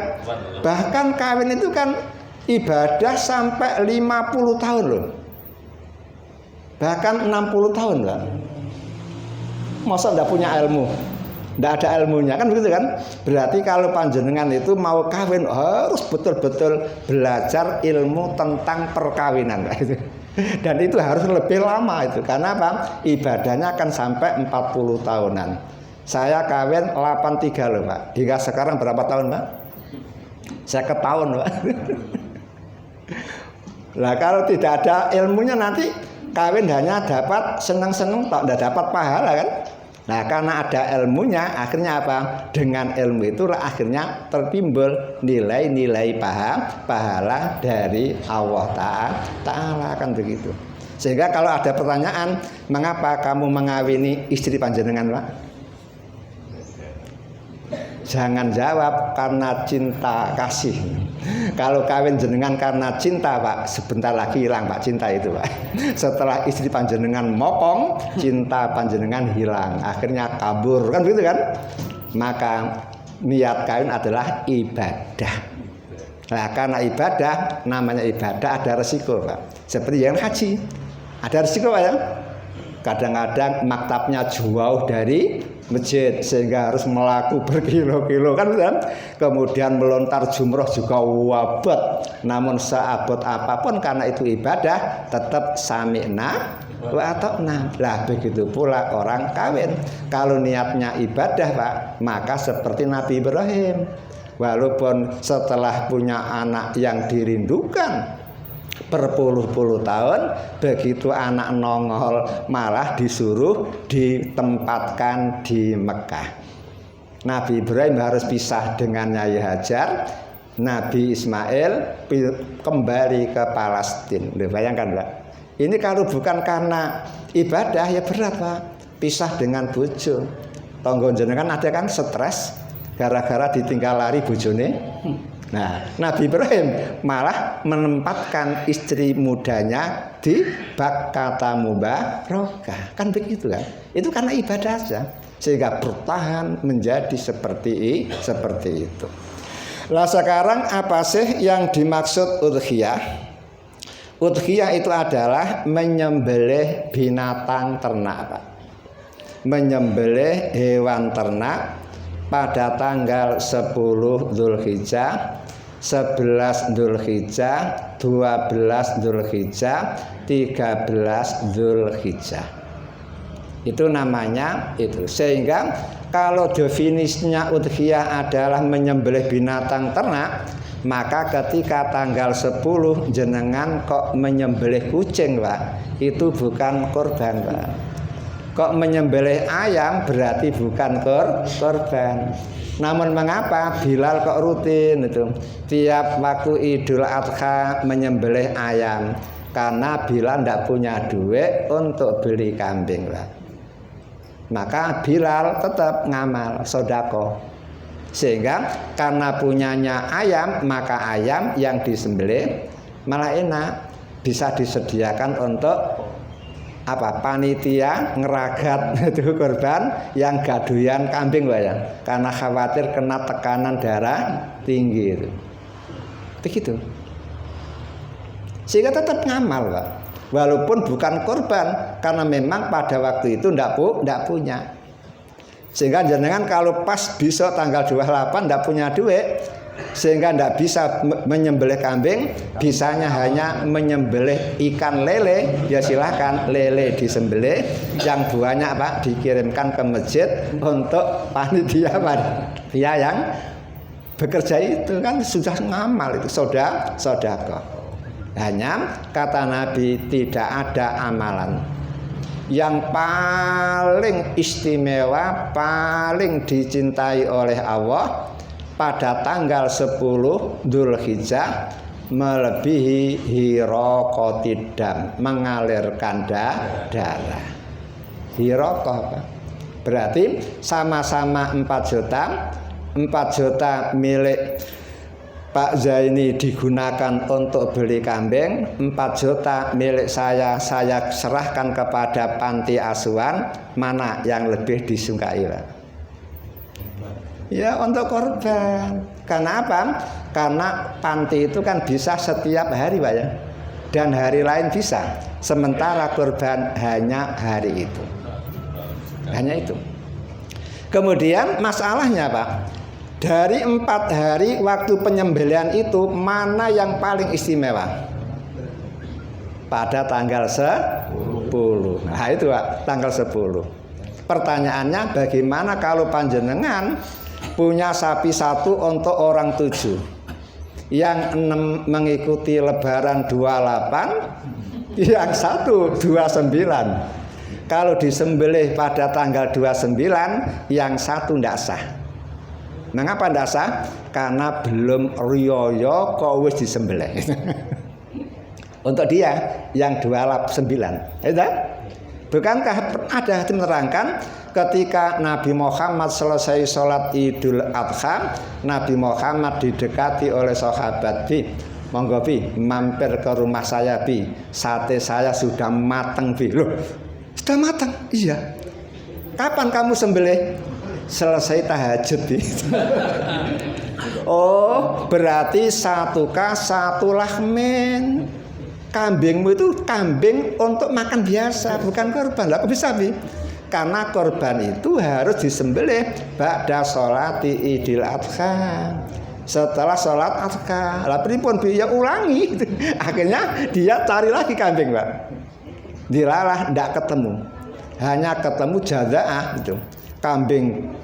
Bahkan kawin itu kan ibadah sampai 50 tahun loh. Bahkan 60 tahun kan. Masa enggak punya ilmu? Enggak ada ilmunya kan begitu kan? Berarti kalau panjenengan itu mau kawin harus betul-betul belajar ilmu tentang perkawinan itu. Dan itu harus lebih lama itu. Karena apa? Ibadahnya akan sampai 40 tahunan. Saya kawin 83 loh Pak. Hingga sekarang berapa tahun Pak? Saya tahun Pak. Nah kalau tidak ada ilmunya nanti kawin hanya dapat seneng-seneng, tak dapat pahala kan? Nah karena ada ilmunya, akhirnya apa? Dengan ilmu itulah akhirnya tertimbul nilai-nilai pahala dari Allah Ta'ala kan begitu. Sehingga kalau ada pertanyaan, mengapa kamu mengawini istri panjenengan Pak? Jangan jawab karena cinta kasih. Kalau kawin jenengan karena cinta Pak, sebentar lagi hilang Pak cinta itu Pak. Setelah istri panjenengan mokong, cinta panjenengan hilang, akhirnya kabur kan begitu kan? Maka niat kawin adalah ibadah. Nah karena ibadah, namanya ibadah ada resiko Pak. Seperti yang haji, ada resiko Pak ya. Kadang-kadang maktabnya jauh dari masjid sehingga harus melaku berkilo-kilo kan. Kemudian melontar jumroh juga wabot. Namun seabot apapun karena itu ibadah tetap sami'na wa ata'na. Lah begitu pula orang kawin. Kalau niatnya ibadah Pak, maka seperti Nabi Ibrahim. Walaupun setelah punya anak yang dirindukan berpuluh-puluh tahun, begitu anak nongol malah disuruh ditempatkan di Mekah. Nabi Ibrahim harus pisah dengan Nyai Hajar, Nabi Ismail kembali ke Palestina. Bayangkan Pak, ini kalau bukan karena ibadah ya berat Pak, pisah dengan bojo. Tonggo jenengan ada kan stres gara-gara ditinggal lari bojone. Nah, Nabi Ibrahim malah menempatkan istri mudanya di bak kata mubarakah. Kan begitu kan? Itu karena ibadah saja. Sehingga bertahan menjadi seperti itu. Lah sekarang apa sih yang dimaksud udhiyah? Udhiyah itu adalah menyembelih binatang ternak Pak. Menyembelih hewan ternak pada tanggal 10 Dzulhijjah, 11 Dzulhijjah, 12 Dzulhijjah, 13 Dzulhijjah. Itu namanya itu. Sehingga kalau definisinya udhiyah adalah menyembelih binatang ternak, maka ketika tanggal 10 jenengan kok menyembelih kucing Pak, itu bukan korban Pak. Kok menyembelih ayam berarti bukan korban. Namun mengapa Bilal kok rutin itu tiap waktu Idul Adha menyembelih ayam? Karena Bilal tidak punya duit untuk beli kambing Pak. Maka Bilal tetap ngamal sodako. Sehingga karena punyanya ayam, maka ayam yang disembelih malah enak, bisa disediakan untuk apa panitia ngeragat itu korban yang gaduyan kambing Pak ya, karena khawatir kena tekanan darah tinggi itu. Begitu. Sehingga tetap ngamal Pak. Walaupun bukan korban karena memang pada waktu itu ndak punya. Sehingga jenengan kalau pas besok tanggal 28 ndak punya duit, sehingga tidak bisa menyembelih kambing, bisanya hanya menyembelih ikan lele, ya silahkan lele disembelih, yang buahnya Pak dikirimkan ke masjid untuk panitia yang bekerja itu kan sudah ngamal itu sodako. Hanya kata Nabi tidak ada amalan yang paling istimewa, paling dicintai oleh Allah pada tanggal 10 Dzulhijjah melebihi hiraqatidam, mengalirkan darah. Hiraqah Pak. Berarti sama-sama 4 juta milik Pak Zaini digunakan untuk beli kambing, 4 juta milik saya serahkan kepada panti asuhan, mana yang lebih disukai Pak? Ya untuk korban. Karena apa? Karena panti itu kan bisa setiap hari Pak ya, dan hari lain bisa. Sementara korban hanya hari itu. Hanya itu. Kemudian masalahnya Pak, dari 4 hari waktu penyembelihan itu mana yang paling istimewa? Pada tanggal 10. Nah itu Pak, tanggal 10. Pertanyaannya bagaimana kalau panjenengan punya sapi 1 untuk orang 7, yang 6 mengikuti lebaran 28, yang 1 29. Kalau disembelih pada tanggal 29, yang 1 tidak sah. Mengapa tidak sah? Karena belum riyoyo kok wis disembelih. Untuk dia yang 29, bukankah ada menerangkan ketika Nabi Muhammad selesai sholat Idul Adha, Nabi Muhammad didekati oleh sahabat, Bi, monggo Bi, mampir ke rumah saya Bi, sate saya sudah matang Bi. Loh, sudah matang? Iya. Kapan kamu sembelih? Selesai tahajud Bi. Oh, berarti satu lahmin. Kambingmu itu kambing untuk makan biasa, bukan korban. Lah kok bisa Bi? Karena korban itu harus disembelih ba'da sholati Idul Adha. Setelah sholat Adha. Lah pripun Bi? Ya ulangi. Akhirnya dia cari lagi kambing, Pak. Dilalah ndak ketemu. Hanya ketemu jazaah itu. Kambing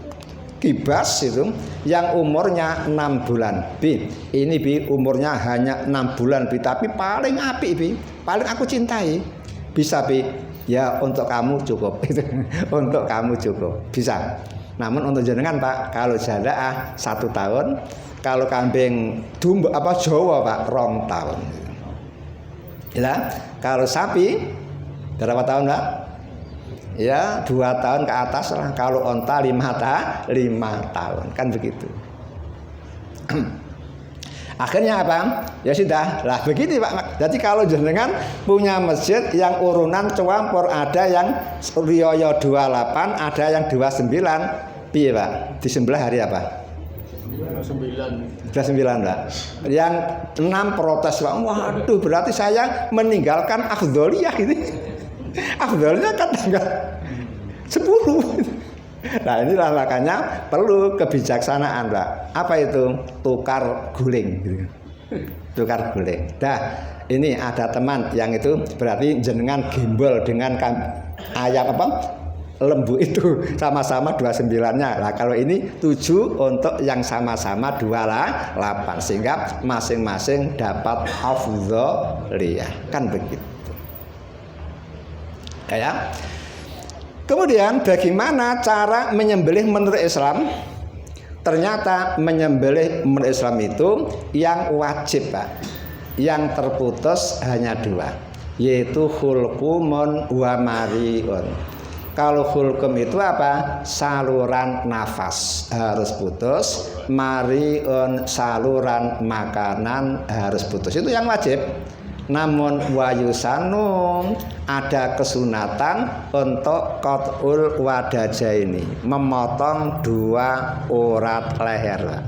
kibas itu yang umurnya 6 bulan. Bi, ini Bi umurnya hanya 6 bulan Bi, tapi paling apik Bi, paling aku cintai. Bisa Bi? Ya untuk kamu cukup. Untuk kamu cukup. Bisa. Namun untuk jenengan Pak, kalau jazaah 1 tahun, kalau kambing domba Jawa Pak 2 tahun. Ya, kalau sapi berapa tahun Pak? Ya 2 tahun ke atas lah. Kalau onta 5 tahun, kan begitu. Akhirnya apa? Ya sudah lah begitu Pak. Jadi kalau jenengan punya masjid yang urunan campur, ada yang riyo 28, ada yang 29, piye Pak? Disembelih hari apa? 29 Pak. Yang 6 protes Pak. Waduh, berarti saya meninggalkan afdholiyah ini. Afdholnya kan tanggal 10. Nah inilah makanya perlu kebijaksanaan Pak. Apa itu? Tukar guling. Tukar guling. Nah ini ada teman yang itu berarti jenengan gembol dengan ayam lembu itu sama-sama 29-nya. Nah kalau ini 7 untuk yang sama-sama 28, sehingga masing-masing dapat afdholiyah. Kan begitu. Ya. Kemudian bagaimana cara menyembelih menurut Islam? Ternyata menyembelih menurut Islam itu yang wajib Pak, yang terputus hanya 2, yaitu hulqumun wa mariun. Kalau hulqum itu apa? Saluran nafas harus putus, mariun saluran makanan harus putus. Itu yang wajib. Namun wayusanu ada kesunatan untuk qat'ul wadajaini, memotong 2 urat leher.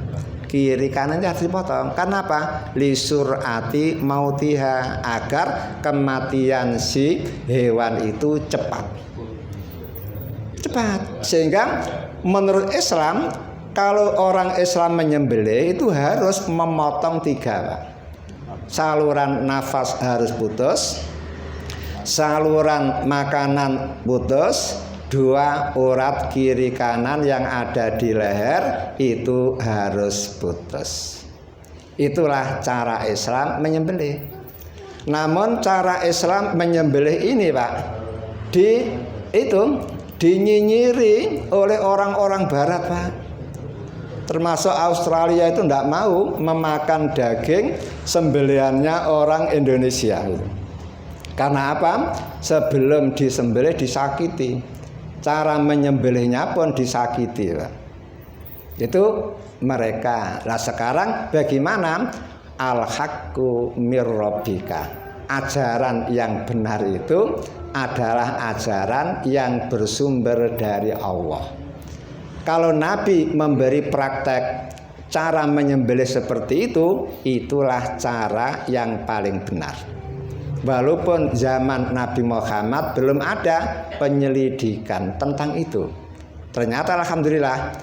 Kiri kanannya harus dipotong. Kenapa? Lisurati mautiha, agar kematian si hewan itu cepat. Sehingga menurut Islam, kalau orang Islam menyembelih itu harus memotong 3 Pak. Saluran nafas harus putus, saluran makanan putus, 2 urat kiri kanan yang ada di leher itu harus putus. Itulah cara Islam menyembelih. Namun cara Islam menyembelih ini Pak, dinyinyiri oleh orang-orang barat Pak. Termasuk Australia itu tidak mau memakan daging sembelihannya orang Indonesia. Karena apa? Sebelum disembelih disakiti. Cara menyembelihnya pun disakiti. Itu mereka. Nah sekarang bagaimana? Al-haqqu mir rabbika. Ajaran yang benar itu adalah ajaran yang bersumber dari Allah. Kalau Nabi memberi praktek cara menyembelih seperti itu, itulah cara yang paling benar. Walaupun zaman Nabi Muhammad belum ada penyelidikan tentang itu. Ternyata alhamdulillah,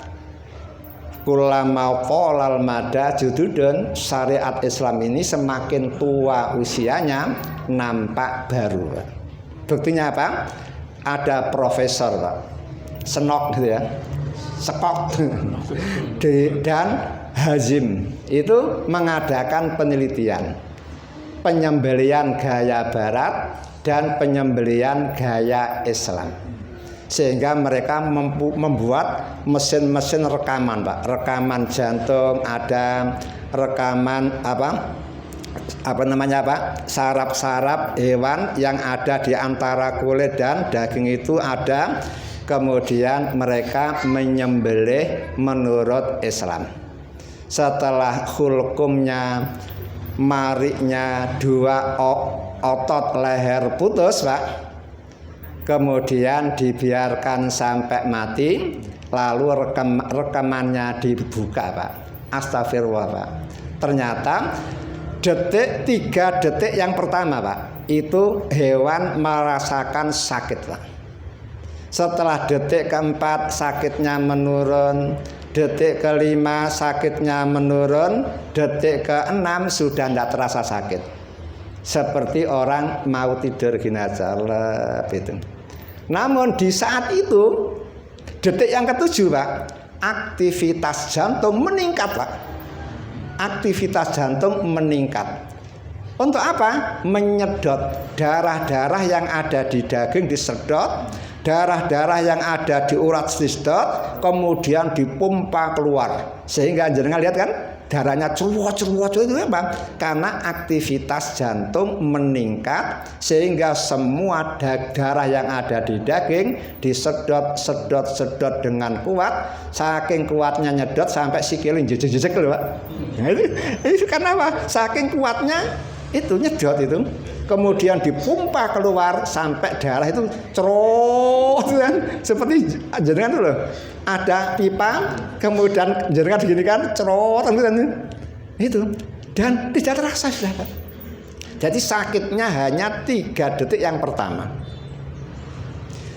kullama qolal mada jududun, syariat Islam ini semakin tua usianya nampak baru. Buktinya apa? Ada profesor Pak, Senok gitu ya, Sekok dan Hazim itu mengadakan penelitian penyembelihan gaya barat dan penyembelihan gaya Islam, sehingga mereka membuat mesin-mesin rekaman Pak, rekaman jantung, ada rekaman saraf-saraf hewan yang ada di antara kulit dan daging itu ada Kemudian mereka menyembelih menurut Islam. Setelah hulkumnya, mariknya dua otot leher putus, Pak, kemudian dibiarkan sampai mati, lalu rekamannya dibuka, Pak. Astagfirullah, Pak. Ternyata 3 detik yang pertama, Pak, itu hewan merasakan sakit, Pak. Setelah detik keempat sakitnya menurun, detik kelima sakitnya menurun, detik keenam sudah tidak terasa sakit. Seperti orang mau tidur gini aja, itu. Namun di saat itu, detik yang ketujuh, Pak, aktivitas jantung meningkat, Pak. Aktivitas jantung meningkat. Untuk apa? Menyedot darah-darah yang ada di daging disedot, darah-darah yang ada di urat disedot, kemudian dipompa keluar. Sehingga jenengan lihat kan, darahnya ceruat itu apa? Karena aktivitas jantung meningkat, sehingga semua darah yang ada di daging disedot dengan kuat. Saking kuatnya nyedot sampai sikil jejek loh, Pak. Itu karena apa? Saking kuatnya itu nyedot itu, kemudian dipompa keluar sampai darah itu cerot kan, seperti jenengan itu loh, ada pipa kemudian jenengan begini kan, cerot itu, dan tidak terasa sudah, Pak. Jadi sakitnya hanya 3 detik yang pertama.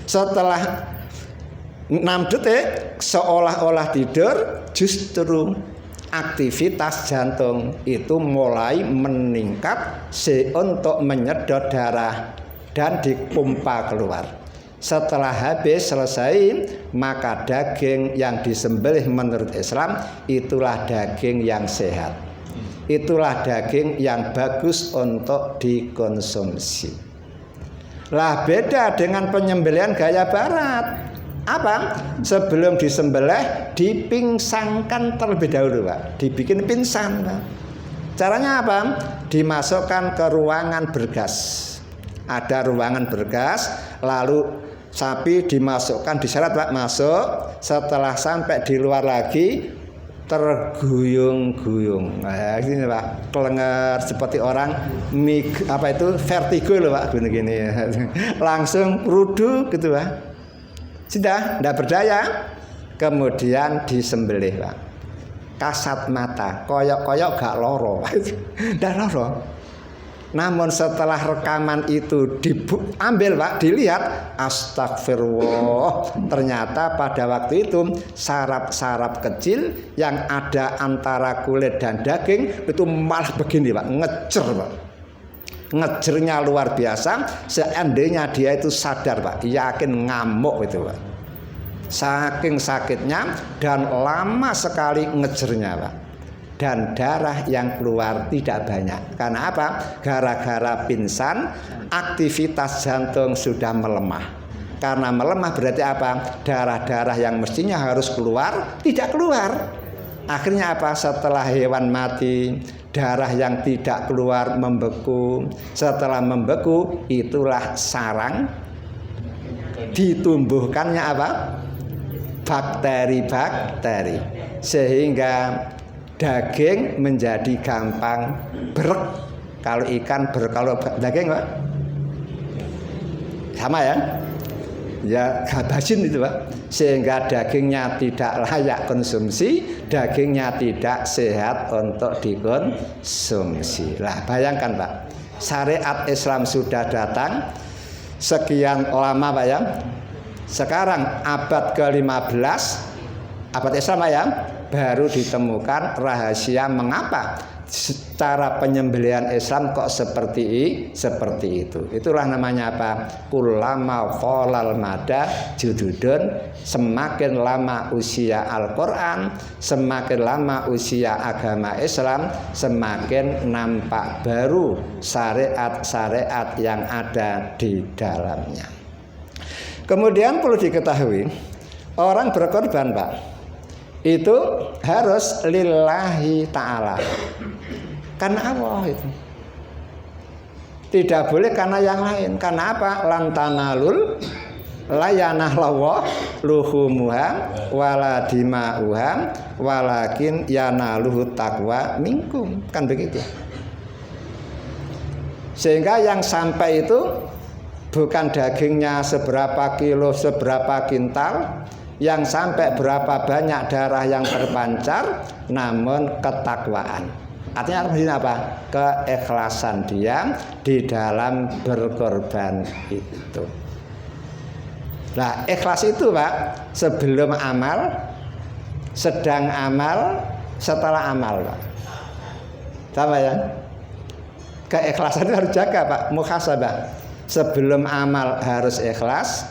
Setelah 6 detik seolah-olah tidur, justru aktivitas jantung itu mulai meningkat untuk menyedot darah dan dipompa keluar. Setelah habis selesai, maka daging yang disembelih menurut Islam itulah daging yang sehat. Itulah daging yang bagus untuk dikonsumsi. Lah beda dengan penyembelihan gaya barat. Apa? Sebelum disembelih dipingsangkan terlebih dahulu, Pak. Dibikin pingsan, Pak. Caranya apa? Dimasukkan ke ruangan bergas. Ada ruangan bergas, lalu sapi dimasukkan, diseret, Pak, masuk. Setelah sampai di luar lagi terguyung-guyung. Nah, ini, Pak, kelengar seperti orang vertigo loh, Pak, gini-gini. Langsung rudu gitu, Pak. Sudah tidak berdaya, kemudian disembelih, Pak. Kasat mata, koyok-koyok gak loro, tidak loro. Namun setelah rekaman itu diambil, Pak, dilihat, astagfirullah, ternyata pada waktu itu saraf-saraf kecil yang ada antara kulit dan daging itu malah begini, Pak, ngecer, Pak. Ngejernya luar biasa. Seandainya dia itu sadar, Pak, yakin ngamuk itu, Pak. Saking sakitnya dan lama sekali ngejernya, Pak. Dan darah yang keluar tidak banyak. Karena apa? Gara-gara pingsan, aktivitas jantung sudah melemah. Karena melemah berarti apa? Darah-darah yang mestinya harus keluar tidak keluar. Akhirnya apa? Setelah hewan mati, darah yang tidak keluar membeku. Setelah membeku, itulah sarang. Ditumbuhkannya apa? Bakteri-bakteri. Sehingga daging menjadi gampang berek. Kalau ikan berek, kalau daging, Pak, sama ya? Ya gabasin itu, Pak. Sehingga dagingnya tidak layak konsumsi, dagingnya tidak sehat untuk dikonsumsi. Lah bayangkan, Pak, syariat Islam sudah datang sekian lama, Pak, ya. Sekarang abad ke-15, abad Islam, Pak, ya, baru ditemukan rahasia mengapa cara penyembelihan Islam kok seperti itu. Itulah namanya apa? Kullama qolal mada jududun. Semakin lama usia Al-Quran, semakin lama usia agama Islam, semakin nampak baru syariat-syariat yang ada di dalamnya. Kemudian perlu diketahui, orang berkorban, Pak, itu harus lillahi ta'ala, karena Allah itu. Tidak boleh karena yang lain. Karena apa? Lantanalul layanah lawa luhumuha wala dima'uha walakin yanaluhu taqwa minkum, kan begitu. Sehingga yang sampai itu bukan dagingnya seberapa kilo, seberapa kintal, yang sampai berapa banyak darah yang terpancar, namun ketakwaan. Artinya apa? Keikhlasan dia di dalam berkorban itu. Nah, ikhlas itu Pak, sebelum amal, sedang amal, setelah amal Pak. Sama ya? Keikhlasan itu harus jaga Pak, muhasabah. Sebelum amal harus ikhlas,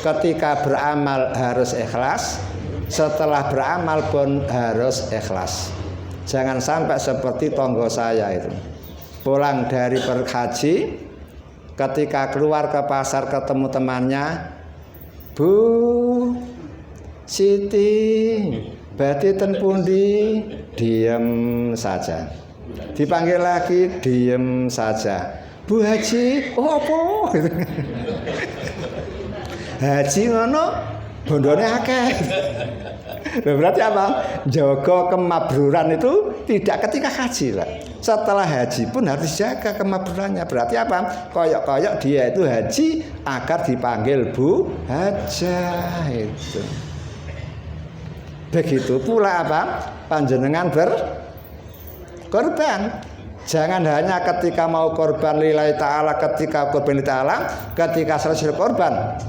ketika beramal harus ikhlas, setelah beramal pun harus ikhlas. Jangan sampai seperti tonggo saya itu, pulang dari berhaji, ketika keluar ke pasar ketemu temannya, Bu Siti berarti ten pundi, diem saja. Dipanggil lagi, diem saja. Bu Haji, oh apa? Haji ngono, bondone akeh. Berarti apa? Jaga kemabruran itu tidak ketika haji lah. Setelah haji pun harus jaga kemabrurannya. Berarti apa? Koyok-koyok dia itu haji agar dipanggil Bu Hajah itu. Begitu pula apa? Panjenengan berkorban. Jangan hanya ketika mau korban lillahi ta'ala, ketika korban lillahi ta'ala, ketika selesai korban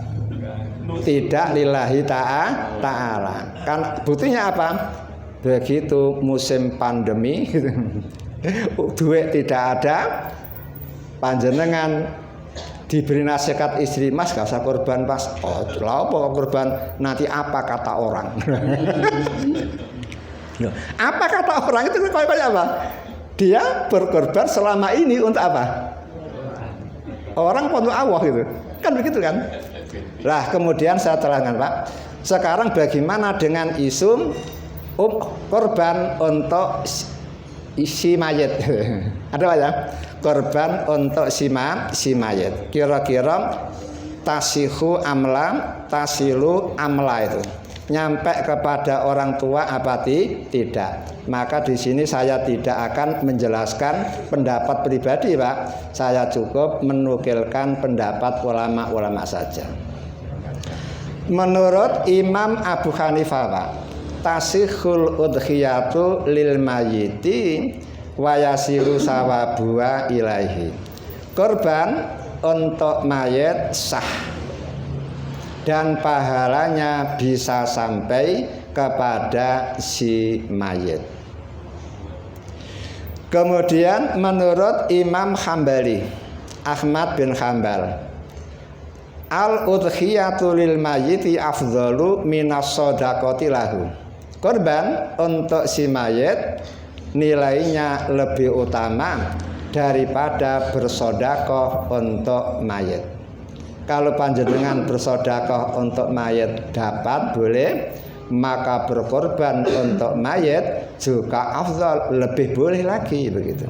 tidak lillahi ta'ala. Kan buktinya apa? Begitu musim pandemi duit tidak ada, panjenengan diberi nasihat istri, Mas gak usah korban Mas. Oh lah apa korban, nanti apa kata orang. Apa kata orang itu kayak apa? Dia berkorban selama ini untuk apa? Orang untuk Allah gitu. Kan begitu kan? Lah kemudian saya terangkan Pak. Sekarang bagaimana dengan isu korban untuk si mayit? Ada apa ya? Korban untuk si mayit. Kira-kira tasihu amla, tasilu amla itu nyampe kepada orang tua apa tidak? Maka di sini saya tidak akan menjelaskan pendapat pribadi Pak. Saya cukup menukilkan pendapat ulama-ulama saja. Menurut Imam Abu Hanifah Pak, tasihul udhiyatu lil mayyiti wa yasiru sawabuha ilaihi. Korban untuk mayit sah dan pahalanya bisa sampai kepada si mayit. Kemudian menurut Imam Hambali, Ahmad bin Hambal, al-udhiyatu lil mayyiti afdhalu minas shadaqati lahu. Korban untuk si mayit nilainya lebih utama daripada bersedekah untuk mayit. Kalau panjenengan bersedekah untuk mayit dapat boleh, maka berkorban untuk mayit juga afdal, lebih boleh lagi begitu.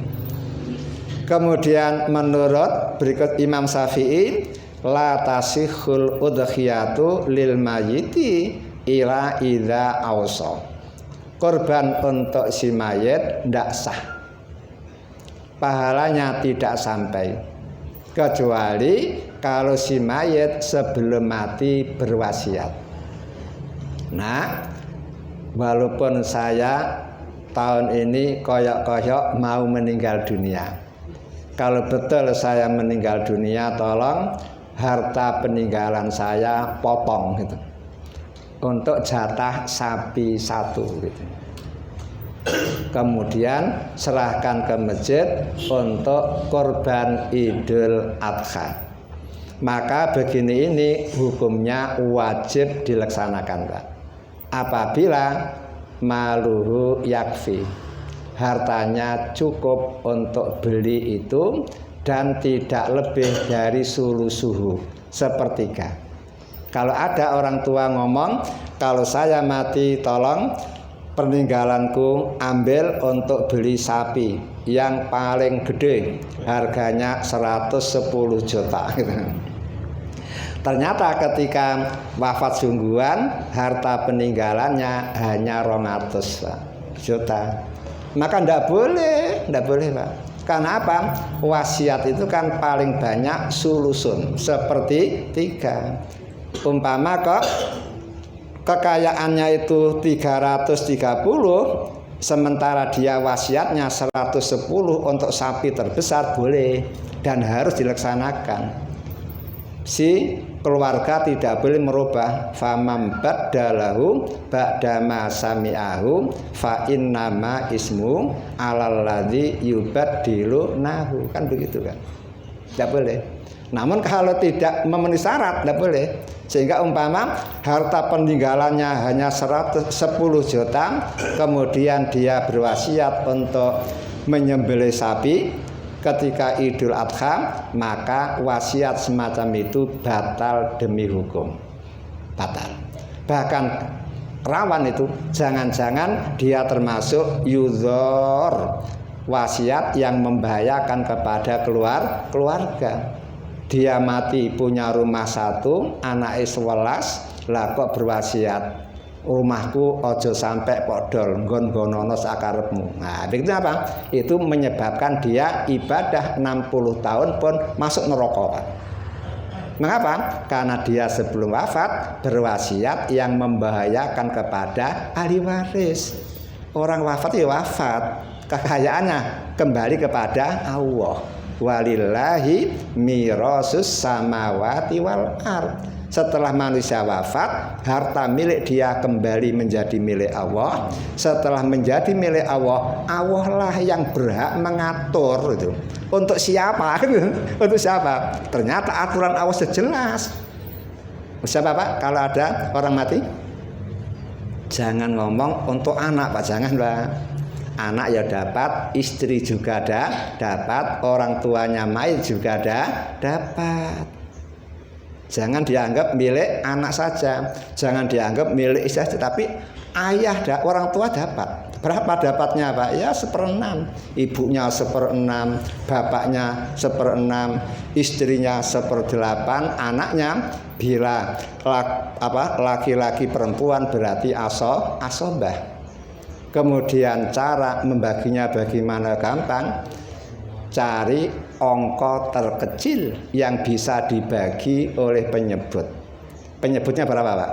Kemudian menurut berikut Imam Syafi'i, la tasihul udhiyatu lil mayyiti ila idza ausa. Korban untuk si mayit tidak sah, pahalanya tidak sampai, kecuali kalau si mayit sebelum mati berwasiat. Nah, walaupun saya tahun ini koyok-koyok mau meninggal dunia, kalau betul saya meninggal dunia, tolong harta peninggalan saya potong gitu, untuk jatah sapi 1 gitu. Kemudian serahkan ke masjid untuk korban Idul Adha. Maka begini, ini hukumnya wajib dilaksanakan Pak. Apabila maluhu yakfi, hartanya cukup untuk beli itu dan tidak lebih dari sulusuhu, sepertiga. Kalau ada orang tua ngomong, kalau saya mati tolong peninggalanku ambil untuk beli sapi yang paling gede, harganya 110 juta gitu. Ternyata ketika wafat sungguhan, harta peninggalannya hanya 200 juta. Maka ndak boleh Pak. Karena apa? Wasiat itu kan paling banyak sulusun, seperti 3. Umpama kok kekayaannya itu 330, sementara dia wasiatnya 110 untuk sapi terbesar, boleh dan harus dilaksanakan. Si keluarga tidak boleh merubah. Famam badalahu ba'dama sami'ahu fa innama ismu alal ladzi yubaddilu nahu, kan begitu kan. Tidak boleh. Namun kalau tidak memenuhi syarat tidak boleh. Sehingga umpama harta peninggalannya hanya 110 juta, kemudian dia berwasiat untuk menyembelih sapi ketika Idul Adha, maka wasiat semacam itu batal demi hukum. Batal. Bahkan rawan itu, jangan-jangan dia termasuk yuzor, wasiat yang membahayakan kepada keluarga. Dia mati punya rumah 1, anaknya 11, lah kok berwasiat, rumahku ojo sampai podol, nggon-ngonono sakarepmu. Nah, begitu apa? Itu menyebabkan dia ibadah 60 tahun pun masuk neraka. Mengapa? Karena dia sebelum wafat berwasiat yang membahayakan kepada ahli waris. Orang wafat ya wafat, kekayaannya kembali kepada Allah. Walillahi mirasus samawati wal ard. Setelah manusia wafat, harta milik dia kembali menjadi milik Allah. Setelah menjadi milik Allah, Allah lah yang berhak mengatur itu. Untuk siapa? Untuk siapa? Ternyata aturan Allah sejelas. Siapa Pak? Kalau ada orang mati, jangan ngomong untuk anak Pak, jangan Pak. Anak ya dapat, istri juga dapat, orang tuanya mayit juga dapat. Jangan dianggap milik anak saja, jangan dianggap milik istri saja, tapi ayah orang tua dapat. Berapa dapatnya Pak? Ya 1/6, ibunya 1/6, bapaknya 1/6, istrinya 1/8, anaknya bila laki-laki perempuan berarti asobah. Kemudian cara membaginya bagaimana? Gampang. Cari angka terkecil yang bisa dibagi oleh penyebut. Penyebutnya berapa Pak?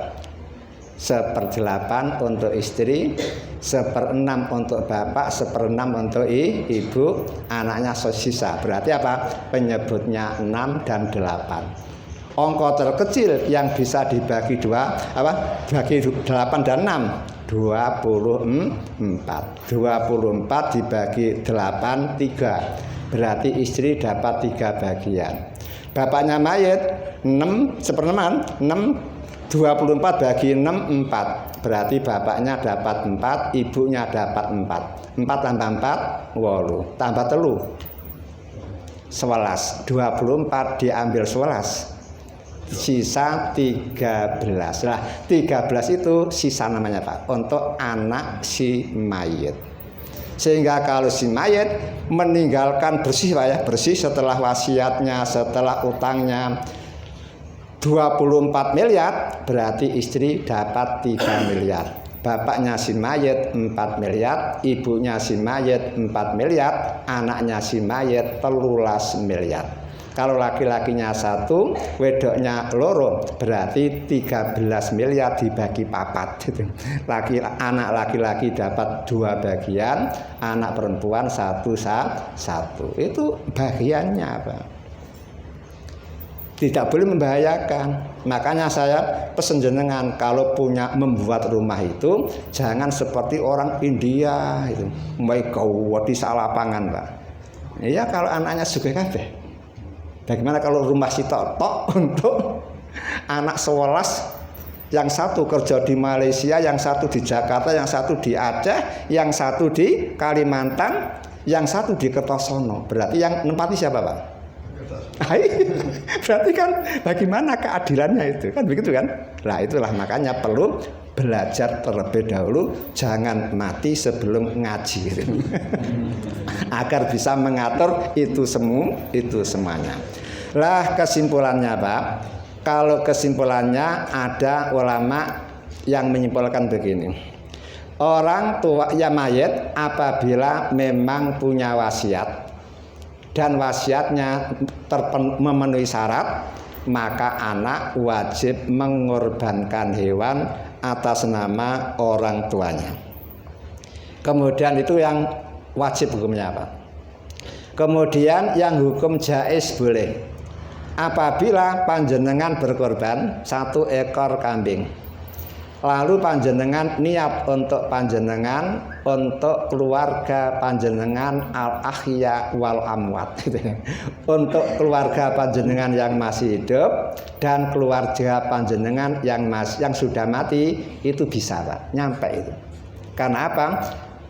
1/8 untuk istri, 1/6 untuk bapak, 1/6 untuk ibu, anaknya sisa. Berarti apa? Penyebutnya 6 dan 8. Angka terkecil yang bisa dibagi bagi 8 dan 6. 24 dibagi 8, 3. Berarti istri dapat 3 bagian. Bapaknya mayit 6, 24 bagi 6, 4. Berarti bapaknya dapat 4, ibunya dapat 4. 4 tambah 4, 8. Tambah 3, 11. 24 diambil 11. Sisa 13. Nah, 13 itu sisa namanya Pak, untuk anak si mayit. Sehingga kalau si mayit meninggalkan bersih Pak ya, bersih setelah wasiatnya, setelah utangnya 24 miliar, berarti istri dapat 3 miliar. Bapaknya si mayit 4 miliar, ibunya si mayit 4 miliar, anaknya si mayit 13 miliar. Kalau laki-lakinya 1, wedoknya 2, berarti 13 miliar dibagi 4. Anak laki-laki dapat 2 bagian, anak perempuan 1. Itu bagiannya Pak. Tidak boleh membahayakan. Makanya saya pesen jenengan kalau punya membuat rumah itu jangan seperti orang India itu. Mereka di salapangan Pak. Ya kalau anaknya juga kabeh. Bagaimana kalau rumah si tok untuk anak 11, yang 1 kerja di Malaysia, yang 1 di Jakarta, yang 1 di Aceh, yang 1 di Kalimantan, yang 1 di Kertosono. Berarti yang nempati siapa Pak? Berarti kan bagaimana keadilannya itu? Kan begitu kan? Nah itulah makanya perlu belajar terlebih dahulu, jangan mati sebelum ngaji. Agar bisa mengatur itu semuanya. Lah kesimpulannya Pak, Kalau kesimpulannya ada ulama yang menyimpulkan begini. Orang tua ya mayit apabila memang punya wasiat dan wasiatnya memenuhi syarat, maka anak wajib mengorbankan hewan atas nama orang tuanya. Kemudian itu yang wajib hukumnya apa? Kemudian yang hukum jaiz boleh. Apabila panjenengan berkorban 1 ekor kambing, lalu panjenengan niat untuk panjenengan, untuk keluarga panjenengan al-ahya wal amwat, untuk keluarga panjenengan yang masih hidup dan keluarga panjenengan yang sudah mati, itu bisa Pak, nyampe itu. Karena apa?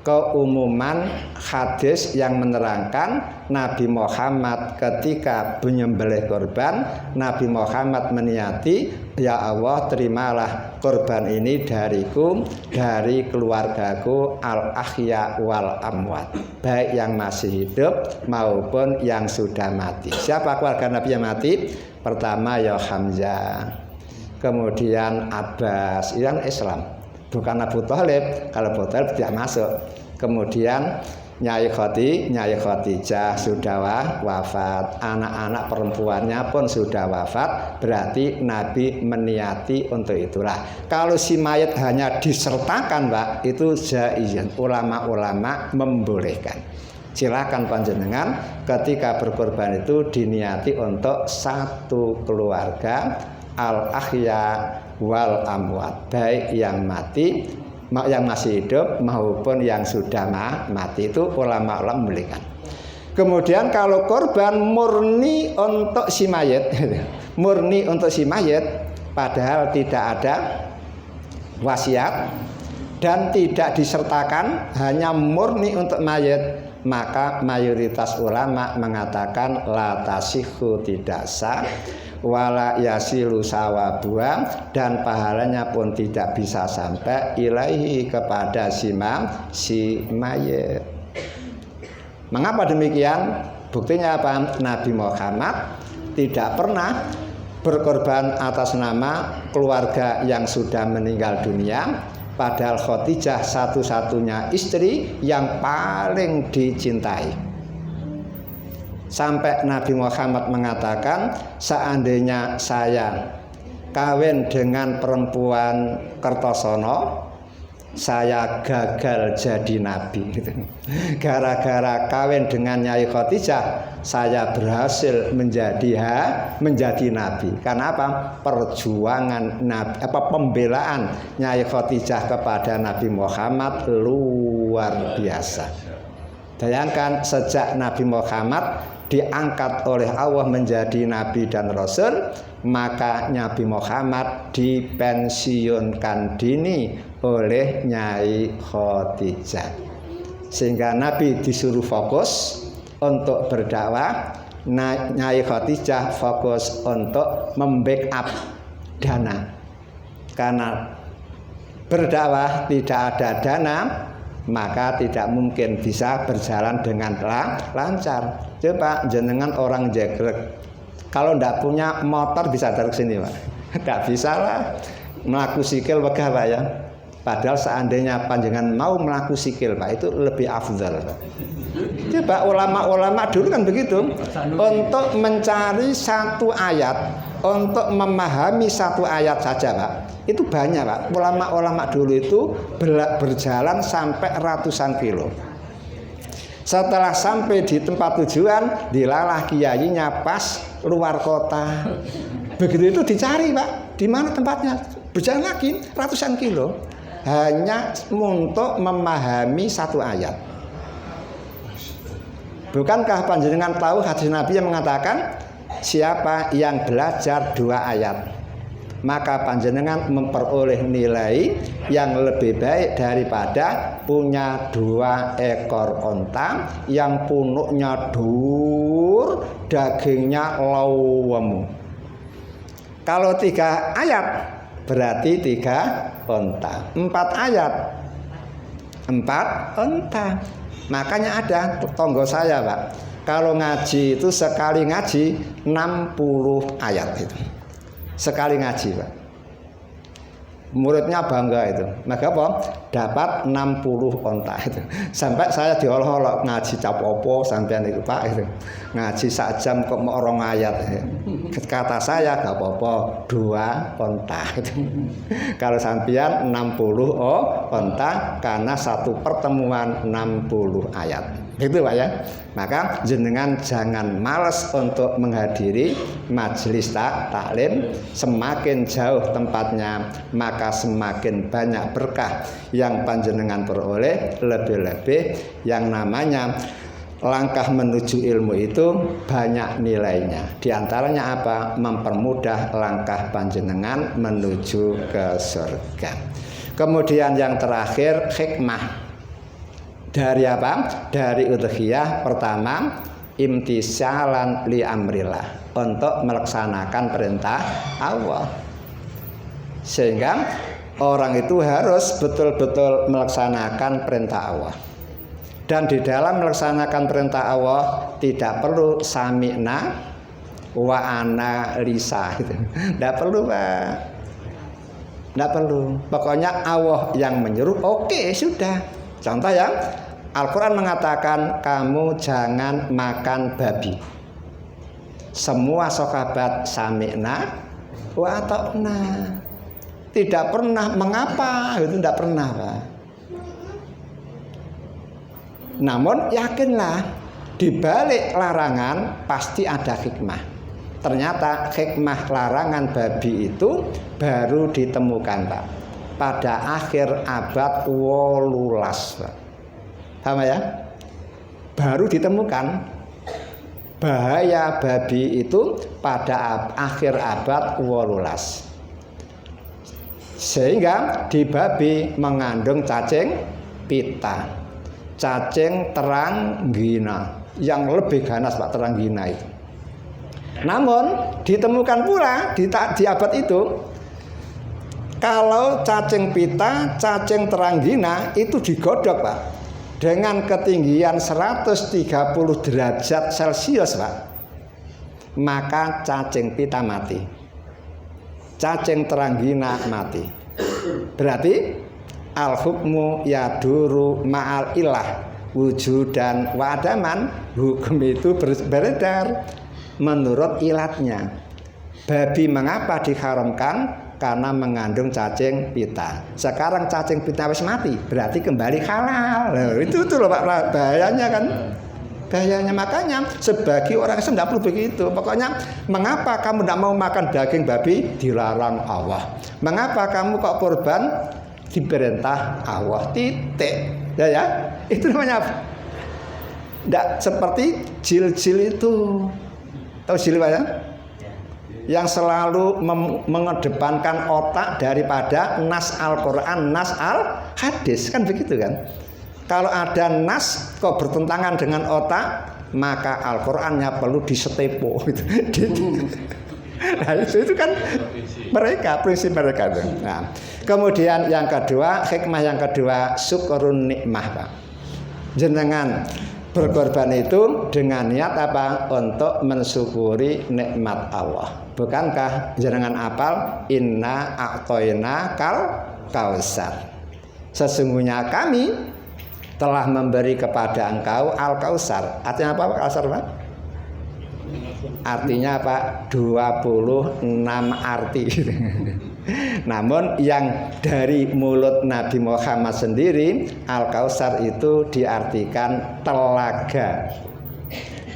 Keumuman hadis yang menerangkan Nabi Muhammad ketika menyembelih korban, Nabi Muhammad meniati, ya Allah terimalah korban ini dariku, dari keluargaku al-ahya wal amwat, baik yang masih hidup maupun yang sudah mati. Siapa keluarga Nabi yang mati? Pertama ya Hamzah, kemudian Abbas, yang Islam, bukan Abu Thalib. Kalau Abu Thalib tidak masuk. Kemudian Nyai Khadijah sudah wafat, anak-anak perempuannya pun sudah wafat, berarti Nabi meniati untuk itulah. Kalau si mayat hanya disertakan Pak, itu jaizan, ulama-ulama membolehkan. Silakan panjenengan ketika berkorban itu diniati untuk satu keluarga al-ahya wal amwat, baik yang mati, yang masih hidup maupun yang sudah mati, itu ulama-ulama membolehkan. Kemudian kalau korban murni untuk si mayit, murni untuk si mayit, padahal tidak ada wasiat dan tidak disertakan, hanya murni untuk mayit, maka mayoritas ulama mengatakan la tasihhu, tidak sah, wala yasilu sawabuha, dan pahalanya pun tidak bisa sampai ilaihi, kepada si mayit. Mengapa demikian? Buktinya apa? Nabi Muhammad tidak pernah berkorban atas nama keluarga yang sudah meninggal dunia, padahal Khadijah satu-satunya istri yang paling dicintai. Sampai Nabi Muhammad mengatakan, seandainya saya kawin dengan perempuan Kertosono, saya gagal jadi nabi. Gara-gara kawin dengan Nyai Khadijah, saya berhasil menjadi nabi. Karena apa? Perjuangan nabi, pembelaan Nyai Khadijah kepada Nabi Muhammad luar biasa. Bayangkan, sejak Nabi Muhammad diangkat oleh Allah menjadi nabi dan rasul, maka Nabi Muhammad dipensiunkan dini oleh Nyai Khadijah, sehingga Nabi disuruh fokus untuk berdakwah, Nyai Khadijah fokus untuk membackup dana, karena berdakwah tidak ada dana maka tidak mungkin bisa berjalan dengan lancar. Coba jenengan orang jegrek, kalau tidak punya motor bisa dari sini Pak? Tidak bisa lah. Melaku sikil wegah Pak ya. Padahal seandainya panjenengan mau melaku sikil Pak, itu lebih afdal Pak. Coba ulama-ulama dulu kan begitu, untuk mencari satu ayat, untuk memahami satu ayat saja Pak, itu banyak Pak. Ulama-ulama dulu itu berjalan sampai ratusan kilo. Setelah sampai di tempat tujuan, dilalah kiainya pas luar kota. Begitu itu dicari Pak, di mana tempatnya? Berjalan lagi ratusan kilo, hanya untuk memahami satu ayat. Bukankah panjenengan tahu hadis Nabi yang mengatakan, siapa yang belajar 2 ayat, maka panjenengan memperoleh nilai yang lebih baik daripada punya 2 ekor onta yang punuknya dur, dagingnya lawem. Kalau 3 ayat berarti 3 onta, 4 ayat 4 onta. Makanya ada tonggo saya Pak, kalau ngaji itu sekali ngaji 60 ayat itu. sekali ngaji, Pak. Muridnya bangga itu. Maka apa? Dapat 60 onta itu. Sampai saya diolok-olok ngaji cap opo sampean itu, Pak itu. Ngaji sak jam kok mau 2 ayat. Kata saya gak apa-apa, 2 onta itu. Kalau sampean 60 onta karena satu pertemuan 60 ayat. Gitu Pak ya. Maka jenengan jangan malas untuk menghadiri majelis taklim. Semakin jauh tempatnya, maka semakin banyak berkah yang panjenengan peroleh. Lebih-lebih yang namanya langkah menuju ilmu itu banyak nilainya. Di antaranya apa? Mempermudah langkah panjenengan menuju ke surga. Kemudian yang terakhir, hikmah dari apa? Dari udhiyah. Pertama, imtisalan li amrillah, untuk melaksanakan perintah Allah. Sehingga orang itu harus betul-betul melaksanakan perintah Allah. Dan di dalam melaksanakan perintah Allah tidak perlu sami'na wa ana lisa gitu. Tidak perlu, Pak. Tidak perlu. Pokoknya Allah yang menyuruh, oke, sudah. Contoh ya, Al-Quran mengatakan kamu jangan makan babi. Semua sahabat sami'na wa ata'na. Tidak pernah mengapa, itu tidak pernah, Pak. Namun yakinlah di balik larangan pasti ada hikmah. Ternyata hikmah larangan babi itu baru ditemukan, Pak, pada akhir abad 18, Pak. Paham ya? Baru ditemukan bahaya babi itu pada akhir abad 18. Sehingga di babi mengandung cacing pita, cacing teranggina, yang lebih ganas, Pak, teranggina itu. Namun ditemukan pula di abad itu, kalau cacing pita, cacing teranggina itu digodok, Pak, dengan ketinggian 130 derajat Celcius, Pak, maka cacing pita mati, cacing teranggina mati. Berarti al-hukmu yaduru ma'al ilah wujudan wa adaman, hukum itu beredar menurut ilatnya. Babi mengapa diharamkan? Karena mengandung cacing pita. Sekarang cacing pita wis mati, berarti kembali halal. Itu tuh loh, Pak, bahayanya kan. Bahayanya, makanya sebagai orang Islam tidak perlu begitu. Pokoknya mengapa kamu tidak mau makan daging babi? Dilarang Allah. Mengapa kamu kok kurban? Diperintah Allah. Titik. Ya. Itu namanya apa? Tidak seperti jil-jil itu. Tahu jil, Pak ya? Yang selalu mengedepankan otak daripada nas Al-Quran, nas Al-Hadis, kan begitu kan? Kalau ada nas kok bertentangan dengan otak, maka Al-Qurannya perlu disetepo gitu. Nah, itu kan prinsip mereka itu. Nah, kemudian yang kedua, hikmah yang kedua, syukurun nikmah, Pak. Jenengan berkorban itu dengan niat apa? Untuk mensyukuri nikmat Allah. Bukankah jenengan apal inna a'toina kal kausar, sesungguhnya kami telah memberi kepada engkau al-kausar. Artinya apa, Pak? Kausar, Pak? Artinya apa? 26 arti. Namun yang dari mulut Nabi Muhammad sendiri, al-kausar itu diartikan telaga.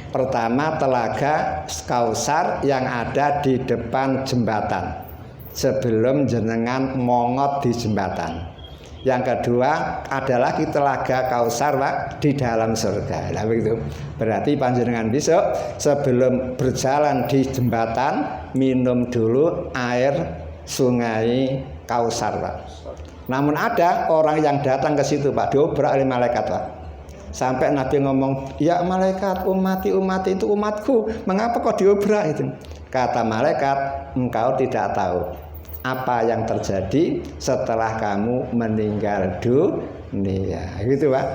Pertama, telaga kausar yang ada di depan jembatan sebelum jenengan mongot di jembatan. Yang kedua adalah telaga kausar, Pak, di dalam surga. Nah, begitu. Berarti panjenengan besok sebelum berjalan di jembatan minum dulu air sungai kausar, Pak. Namun ada orang yang datang ke situ, Pak, diobrak oleh malaikat, Pak. Sampai Nabi ngomong, ya malaikat, umati itu umatku, mengapa kok diobrak itu? Kata malaikat, engkau tidak tahu apa yang terjadi setelah kamu meninggal dunia. Gitu, Pak.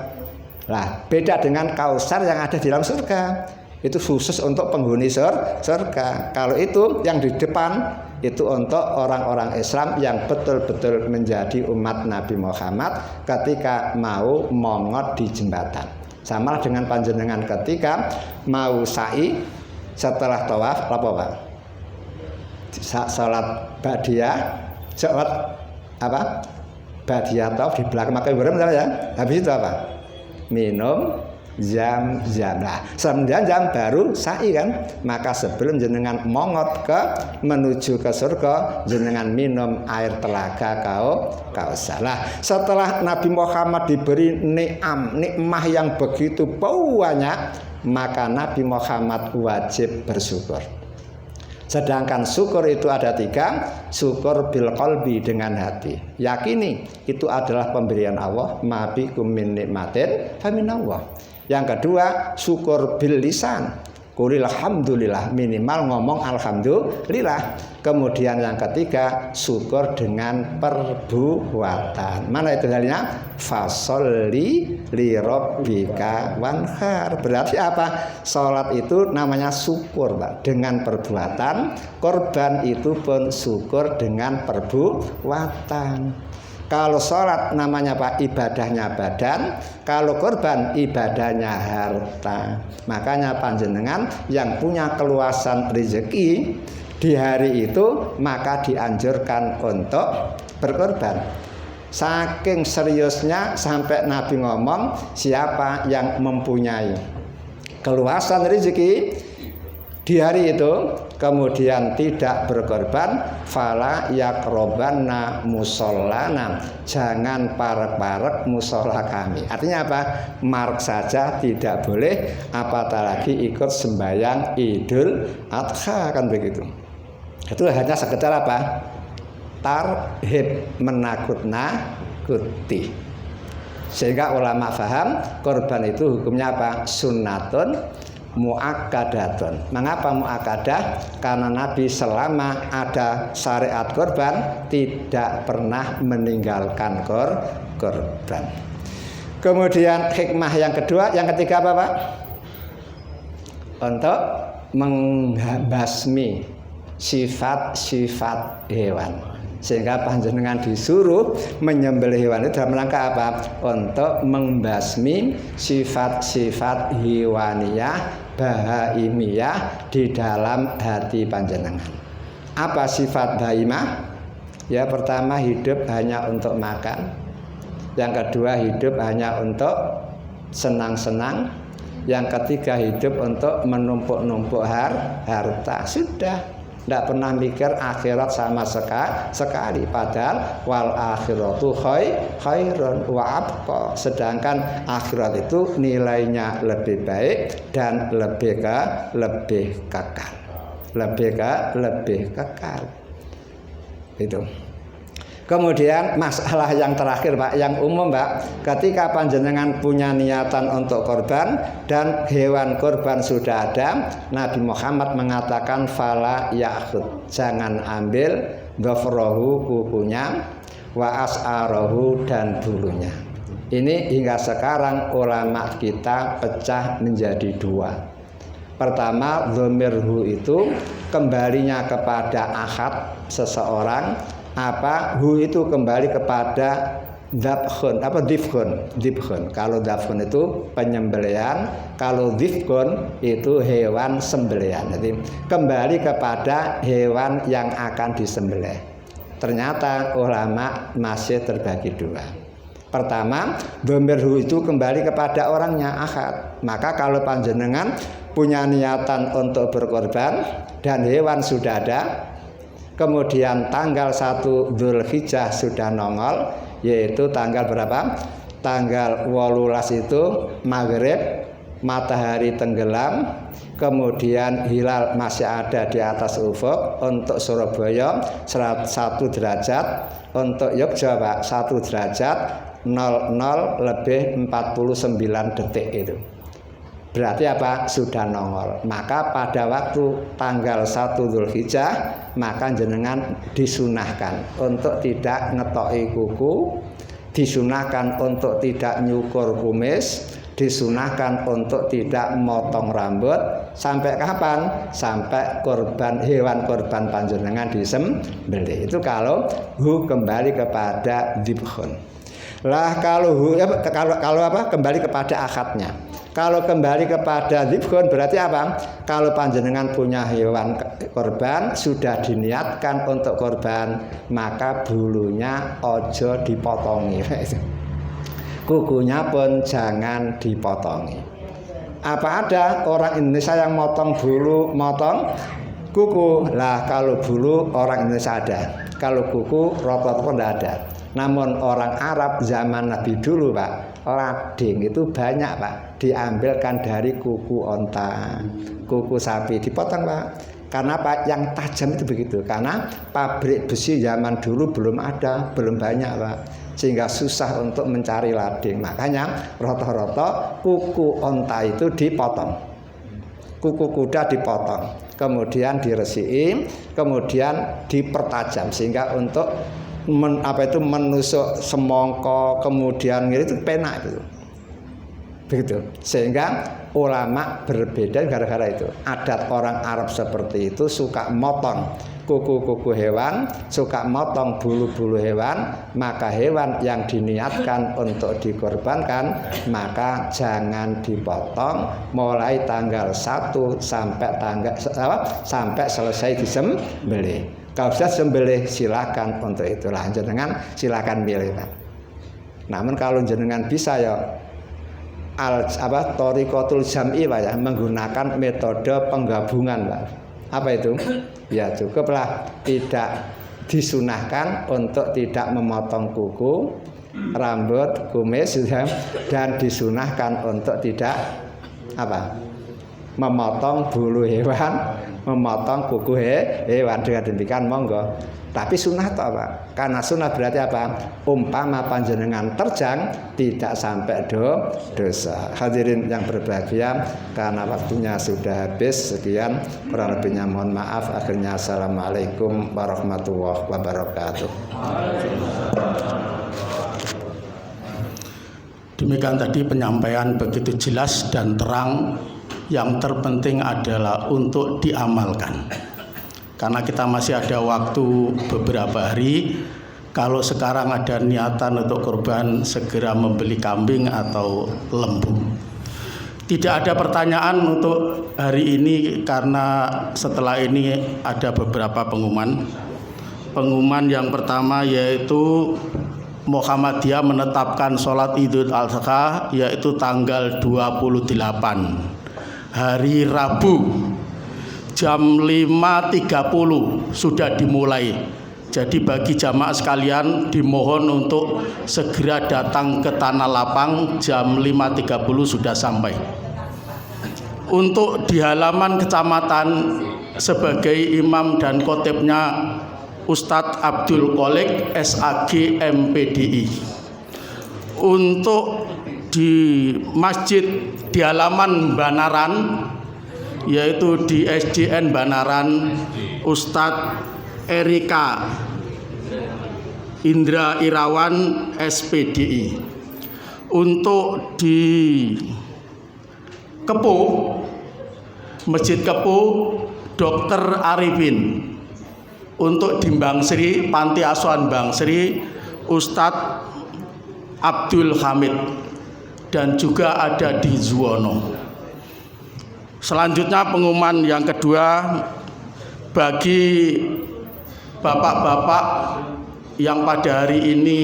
Lah, beda dengan kausar yang ada di dalam surga. Itu khusus untuk penghuni surga. Kalau itu yang di depan itu untuk orang-orang Islam yang betul-betul menjadi umat Nabi Muhammad ketika mau mongot di jembatan. Sama dengan panjenengan ketika mau sa'i setelah tawaf apa Pak? Salat ba'diyah, salat apa? Ba'diyah tawaf di belakang Makam Ibrahim ya. Habis itu apa? Minum zam-zam. Nah, 9 jam baru sa'i kan. Maka sebelum jenengan mongot menuju ke surga, jenengan minum air telaga Kausar. Nah, setelah Nabi Muhammad diberi nikmah yang begitu banyak, maka Nabi Muhammad wajib bersyukur. Sedangkan syukur itu ada 3, syukur bil qalbi dengan hati. Yakini itu adalah pemberian Allah, ma bikum min nikmatin faminallah. Yang kedua, syukur bil lisan. Qulil alhamdulillah, minimal ngomong alhamdulillah. Kemudian yang ketiga, syukur dengan perbuatan. Mana itu halnya? Fasholli li rabbika wanhar. Berarti apa? Salat itu namanya syukur, Pak, dengan perbuatan. Korban itu pun syukur dengan perbuatan. Kalau sholat namanya Pak ibadahnya badan, kalau korban ibadahnya harta. Makanya panjenengan yang punya keluasan rezeki di hari itu maka dianjurkan untuk berkorban. Saking seriusnya sampai Nabi ngomong, siapa yang mempunyai keluasan rezeki di hari itu kemudian tidak berkorban, fala yakrobanna mushollana, jangan parek-parek musola kami. Artinya apa? Mark saja tidak boleh, apatah lagi ikut sembahyang Idul Adha, kan begitu. Itu hanya sekedar apa? Tarhib, menakut-nakuti. Sehingga ulama faham korban itu hukumnya apa? Sunnatun muakkadatun. Mengapa muakkadah? Karena Nabi selama ada syariat korban tidak pernah meninggalkan korban. Kemudian hikmah yang kedua, yang ketiga apa Pak? Untuk mengbasmi sifat-sifat hewan. Sehingga panjenengan disuruh menyembelih hewan itu dalam rangka apa? Untuk membasmi sifat-sifat hewaniyah, bahaimiyah di dalam hati panjenengan. Apa sifat bahaimah? Ya, pertama hidup hanya untuk makan. Yang kedua hidup hanya untuk senang-senang. Yang ketiga hidup untuk menumpuk-numpuk harta. Sudah. Tidak pernah mikir akhirat sama sekali. Padahal wal akhiratu khairun wa abqa. Sedangkan akhirat itu nilainya lebih baik dan lebih kekal. Lebih kekal. Itu. Kemudian masalah yang terakhir Pak, yang umum Pak, ketika panjenengan punya niatan untuk korban dan hewan korban sudah ada, Nabi Muhammad mengatakan fala ya'khud, jangan ambil dhafrahu, kukunya, wa as'arahu, dan bulunya. Ini hingga sekarang ulama kita pecah menjadi 2. Pertama, dhamirhu itu kembalinya kepada ahad seseorang. Apa? Hu itu kembali kepada dzabhun, apa dibhun. Kalau dzabhun itu penyembelihan, kalau dibhun itu hewan sembelihan. Jadi kembali kepada hewan yang akan disembelih. Ternyata ulama masih terbagi 2. Pertama, dhamir hu itu kembali kepada orangnya ahad. Maka kalau panjenengan punya niatan untuk berkorban dan hewan sudah ada, kemudian tanggal 1 Dzulhijjah sudah nongol, yaitu tanggal berapa? Tanggal 18 itu maghrib, matahari tenggelam, kemudian hilal masih ada di atas ufuk. Untuk Surabaya 1 derajat, untuk Yogyakarta 1 derajat 00:49 itu. Berarti apa? Sudah nongol. Maka pada waktu tanggal 1 Dzulhijjah, maka jenengan disunahkan untuk tidak ngetoki kuku, disunahkan untuk tidak nyukur kumis, disunahkan untuk tidak motong rambut sampai kapan? Sampai hewan korban panjenengan disembelih. Itu kalau kembali kepada dzibhun. Lah kalau kembali kepada akadnya. Kalau kembali kepada dzibhun berarti apa? Kalau panjenengan punya hewan korban sudah diniatkan untuk korban, maka bulunya ojo dipotongi. Kukunya pun jangan dipotongi. Apa ada orang Indonesia yang motong kuku? Lah kalau bulu orang Indonesia ada, kalau kuku rata-rata tidak ada. Namun orang Arab zaman Nabi dulu Pak, rading itu banyak Pak, diambilkan dari kuku onta, kuku sapi dipotong Pak. Karena Pak yang tajam itu begitu, karena pabrik besi zaman dulu belum ada, belum banyak Pak, sehingga susah untuk mencari lading. Makanya rata-rata kuku onta itu dipotong, kuku kuda dipotong, kemudian diresiki, kemudian dipertajam sehingga untuk menusuk semongko, kemudian itu penak itu. Begitu. Sehingga ulama berbeda gara-gara itu. Adat orang Arab seperti itu suka motong kuku-kuku hewan, suka motong bulu-bulu hewan, maka hewan yang diniatkan untuk dikorbankan maka jangan dipotong mulai tanggal 1 sampai selesai disembelih. Kalau sudah sembelih silakan untuk itu, jenengan silakan pilih Pak. Namun kalau jenengan bisa ya thoriqatul jam'i Pak ya, menggunakan metode penggabungan Pak. Apa itu? Ya cukuplah tidak disunahkan untuk tidak memotong kuku, rambut, kumis ya, dan disunahkan untuk tidak memotong bulu hewan, memotong kuku hewan. Dengan demikian monggo. Tapi sunnah toh Pak. Karena sunnah berarti apa? Umpama panjenengan terjang tidak sampai dosa. Hadirin yang berbahagia, karena waktunya sudah habis. Sekian, kurang lebihnya mohon maaf. Akhirnya assalamualaikum warahmatullahi wabarakatuh. Demikian tadi penyampaian begitu jelas dan terang. Yang terpenting adalah untuk diamalkan. Karena kita masih ada waktu beberapa hari. Kalau sekarang ada niatan untuk kurban, segera membeli kambing atau lembu. Tidak ada pertanyaan untuk hari ini karena setelah ini ada beberapa pengumuman. Pengumuman yang pertama yaitu Muhammadiyah menetapkan sholat Idul Adha yaitu tanggal 28 hari Rabu jam 5.30 sudah dimulai. Jadi bagi jamaah sekalian dimohon untuk segera datang ke Tanah Lapang jam 5.30 sudah sampai. Untuk di halaman kecamatan sebagai imam dan khotibnya Ustadz Abdul Qolik SAG MPDI. Untuk di masjid di halaman Banaran yaitu di SDN Banaran Ustadz Erika Indra Irawan SPDI. Untuk di Kepo, Masjid Kepo Dr. Arifin. Untuk di Bangsri, Panti Asuhan Bangsri Ustadz Abdul Hamid, dan juga ada di Zuwono. Selanjutnya pengumuman yang kedua bagi bapak-bapak yang pada hari ini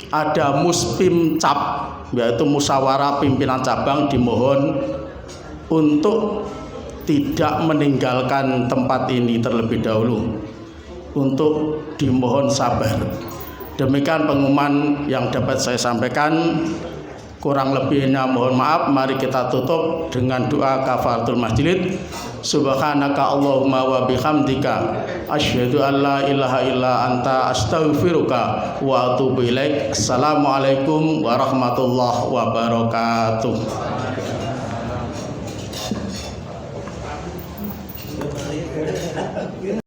ada Muspimcap yaitu musyawarah pimpinan cabang, dimohon untuk tidak meninggalkan tempat ini terlebih dahulu, untuk dimohon sabar. Demikian pengumuman yang dapat saya sampaikan. Kurang lebihnya mohon maaf. Mari kita tutup dengan doa kafaratul majlis. Subhanaka Allahumma wa bihamdika asyhadu an la ilaha illa anta astaghfiruka wa atubu ilaik. Assalamualaikum warahmatullahi wabarakatuh.